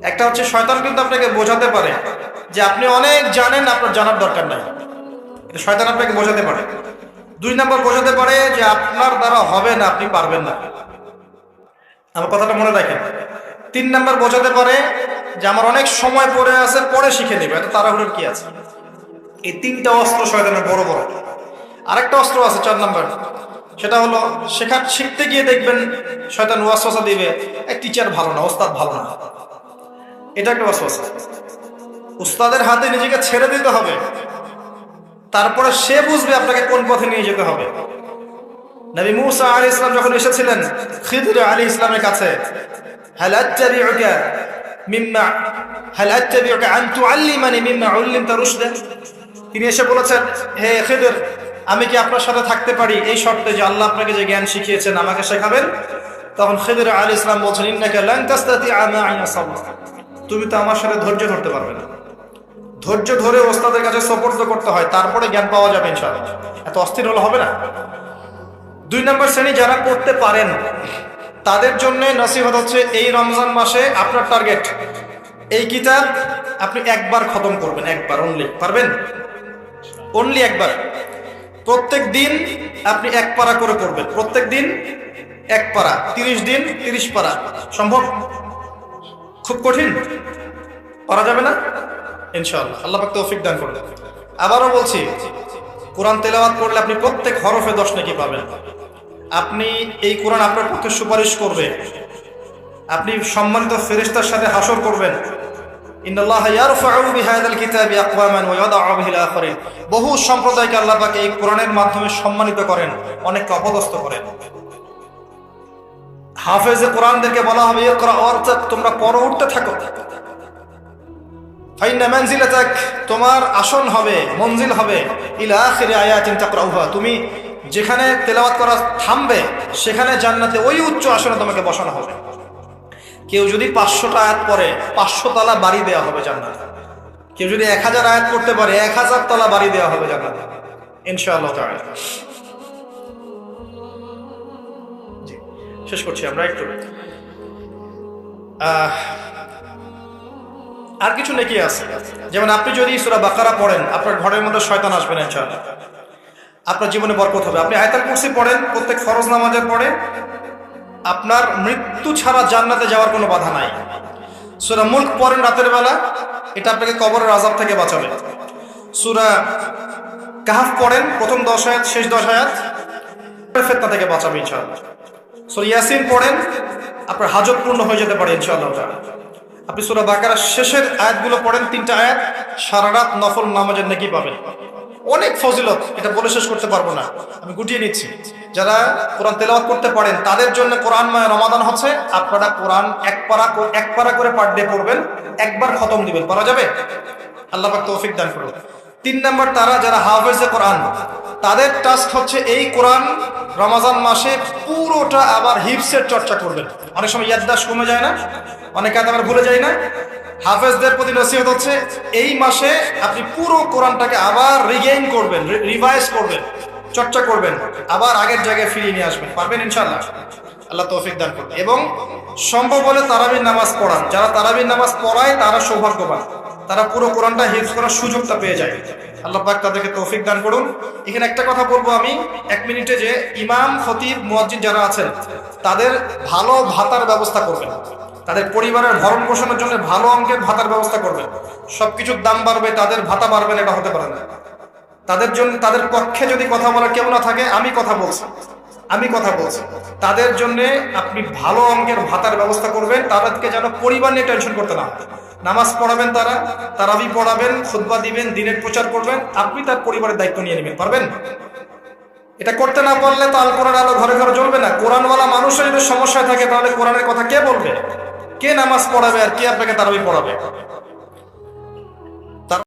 একটা হচ্ছে শয়তান কিন্তু আপনাকে বোঝাতে পারে যে আপনি অনেক জানেন, আপনার জানার দরকার নাই, এটা শয়তান আপনাকে বোঝাতে পারে। 2 নাম্বার বোঝাতে পারে যে আপনার দ্বারা হবে না, আপনি পারবেন না। আমার কথাটা মনে রাখেন। 3 নাম্বার বোঝাতে পারে যে আমার অনেক সময় পড়ে আছে, পরে শিখে নেবে, এত তাড়াহুড়োর কি আছে। এই 3টা অস্ত্র শয়তানের বড় বড়। আরেকটা অস্ত্র আছে 4 নাম্বার, সেটা হলো শিখতে গিয়ে দেখবেন শয়তান ওয়াসওয়াসা দিবে, এই টিচার ভালো না, ওস্তাদ ভালো না। এটা একটা ওয়াসওয়াসা। উস্তাদের হাতে নিজেকে ছেড়ে দিতে হবে, তারপরে সে বুঝবে আপনাকে কোন পথে নিয়ে যেতে হবে। নবী মূসা আলাইহিস সালাম যখন এসেছিলেন খিদর আলাইহিস সালামের কাছে, হাল আত্তাবিউকা আন তুআল্লিমানি মিম্মা উল্লিমতা রুশদা, তিনি এসে বলেছেন, হে খিদর আমি কি আপনার সাথে থাকতে পারি এই শর্তে যে আল্লাহ আপনাকে যে জ্ঞান শিখিয়েছেন আমাকে শেখাবেন। তখন খিদর আলাইহিস সালাম বলছেন, ইন্নাকা লান তাস্তাতিআ মা'আ সাবরা, তুমি তো আমার সাথে ধৈর্য ধরতে পারবে না। ধৈর্য ধরে ওস্তাদের কাছে সুপর্দ করতে হয়, তারপরে জ্ঞান পাওয়া যাবে ইনশাআল্লাহ। এত অস্থির হলে হবে না। 2 নম্বর শ্রেণী যারা করতে পারেন তাদের জন্য নসিহত হচ্ছে, এই রমজান মাসে আপনার টার্গেট এই কিতাব আপনি একবার খতম করবেন, একবার অনলি। পারবেন? অনলি একবার। প্রত্যেক দিন আপনি 1 পারা করে পড়বেন, প্রত্যেক দিন 1 পারা, 30 দিন 30 পারা। সম্ভব? খুব কঠিন? পারা যাবে না? ইনশাআল্লাহ আল্লাহ পাক তৌফিক দান করুন। আবারও বলছি, কোরআন তেলাওয়াত করলে আপনি প্রত্যেক হরফে 10 নেকি পাবেন। আপনি এই কোরআন আপনার পক্ষে সুপারিশ করবে, আপনি সম্মানিত ফেরেশতার সাথে হাসর করবেন। ইন্নাল্লাহা ইয়ারফাউ বিহাযাল কিতাবি আকওয়ামান ওয়া ইয়াদাউ বিহিল আখারিন, বহু সম্প্রদায়কে আল্লাহ পাক এই কোরআনের মাধ্যমে সম্মানিত করেন, অনেককে অপদস্থ করেন। হাফেজে কোরআনদেরকে বলা হবে, ইকরা ওয়ারতাক, তোমরা পড়ো, উঠতে থাকো। ফাইন্না মানজিলাতাক, তোমার আসন হবে, মঞ্জিল হবে, ইলা আখিরি আয়াতিন তাকরাউহা, তুমি যেখানে তেলাওয়াত করা থামবে সেখানে জান্নাতে ওই উচ্চ আসনে তোমাকে বসানো হবে। কেউ যদি 500টা আয়াত পড়ে 500 তলা বাড়ি দেওয়া হবে জান্নাতে। কেউ যদি 1000 আয়াত পড়তে পারে 1000 তলা বাড়ি দেওয়া হবে জান্নাতে ইনশাআল্লাহ তাআলা। জি, শেষ করছি আমরা একটু। আর কিছু নেকি আছে, যেমন আপনি যদি সূরা বাকারা পড়েন আপনার ঘরের মধ্যে শয়তান আসবে না ইনশাআল্লাহ, আপনার জীবনে বরকত হবে। আপনি আয়াতুল কুরসি পড়েন প্রত্যেক ফরজ নামাজের পরে, আপনার মৃত্যু ছাড়া জান্নাতে যাওয়ার কোনো বাধা নাই। সূরা মুলক পড়েন রাতের বেলা, এটা আপনাকে কবরের আযাব থেকে বাঁচাবে। সূরা কাহফ পড়েন প্রথম 10 আয়াত শেষ 10 আয়াত, ফিতনা থেকে বাঁচাবে ইনশাআল্লাহ। সূরা ইয়াসিন পড়েন, আপনার হাজত পূর্ণ হয়ে যেতে পারে ইনশাআল্লাহ তাআলা। আপনি সূরা বাকারার শেষের আয়াতগুলো পড়েন 3টা আয়াত, সারা রাত নফল নামাজের নেকি পাবেন। অনেক ফজিলত, এটা বলে শেষ করতে পারবো না, আমি গুটিয়ে নিচ্ছি। যারা কোরআন তেলাওয়াত করতে পারেন তাদের জন্য কোরআনময় রমাদান হচ্ছে, আপনারা কোরআন 1 পারা করে পার ডে পড়বেন, একবার খতম দিবেন। পারা যাবে? আল্লাহ পাক তৌফিক দান করুন। 3 নম্বর, তারা যারা হাফেজে কোরআন তাদের টাস্ক হচ্ছে এই কোরআন রমজান মাসে পুরোটা আবার হিফসের চর্চা করবেন। অনেক সময় ইয়াদদাশত কমে যায় না, অনেক আয়াত আমরা ভুলে যাই না। হাফেজদের প্রতি নসিহত হচ্ছে এই মাসে আপনি পুরো কোরআনটাকে আবার রিগেইন করবেন, রিভাইজ করবেন, চর্চা করবেন, আবার আগের জায়গায় ফিরিয়ে নিয়ে আসবেন। পারবেন ইনশাআল্লাহ? আল্লাহ তৌফিক দান করুন। এবং সম্ভব হলে তারাবির নামাজ পড়ান। যারা তারাবির নামাজ পড়ায় তারা সৌভাগ্যবান, তারা পুরো কোরআনটা হিফজ করার সুযোগটা পেয়ে যায়। আল্লাহ পাক তাদেরকে তৌফিক দান করুন। এখানে একটা কথা বলবো আমি 1 মিনিটে, যে ইমাম, খতিব, মুয়াজ্জিন যারা আছেন তাদের ভালো ভাতার ব্যবস্থা করবেন, তাদের পরিবারের ভরণ পোষণের জন্য ভালো অঙ্কের ভাতার ব্যবস্থা করবেন। সবকিছুর দাম বাড়বে, তাদের ভাতা বাড়বে না, এটা হতে পারে না। তাদের জন্য, তাদের পক্ষে যদি কথা বলার কেউ না থাকে, আমি কথা বলছি, আমি কথা বলছি, তাদের জন্য আপনি ভালো অঙ্কের ভাতার ব্যবস্থা করবেন, তাদেরকে যেন পরিবার নিয়ে টেনশন করতে না হয়। নামাজ পড়াবেন, তারাবি পড়াবেন, খুতবা দিবেন, দিনের প্রচার করবেন, আপনি তার পরিবারের দায়িত্ব নিয়ে নেবেন। পারবেন? এটা করতে না পারলে তো আল কোরআন আলো ঘরে ঘরে জ্বলবে না। কোরআনওয়ালা মানুষের যদি সমস্যায় থাকে তাহলে কোরআনের কথা কে বলবে? কে নামাজ পড়াবে আর কে আপনাকে তারাবি পড়াবে?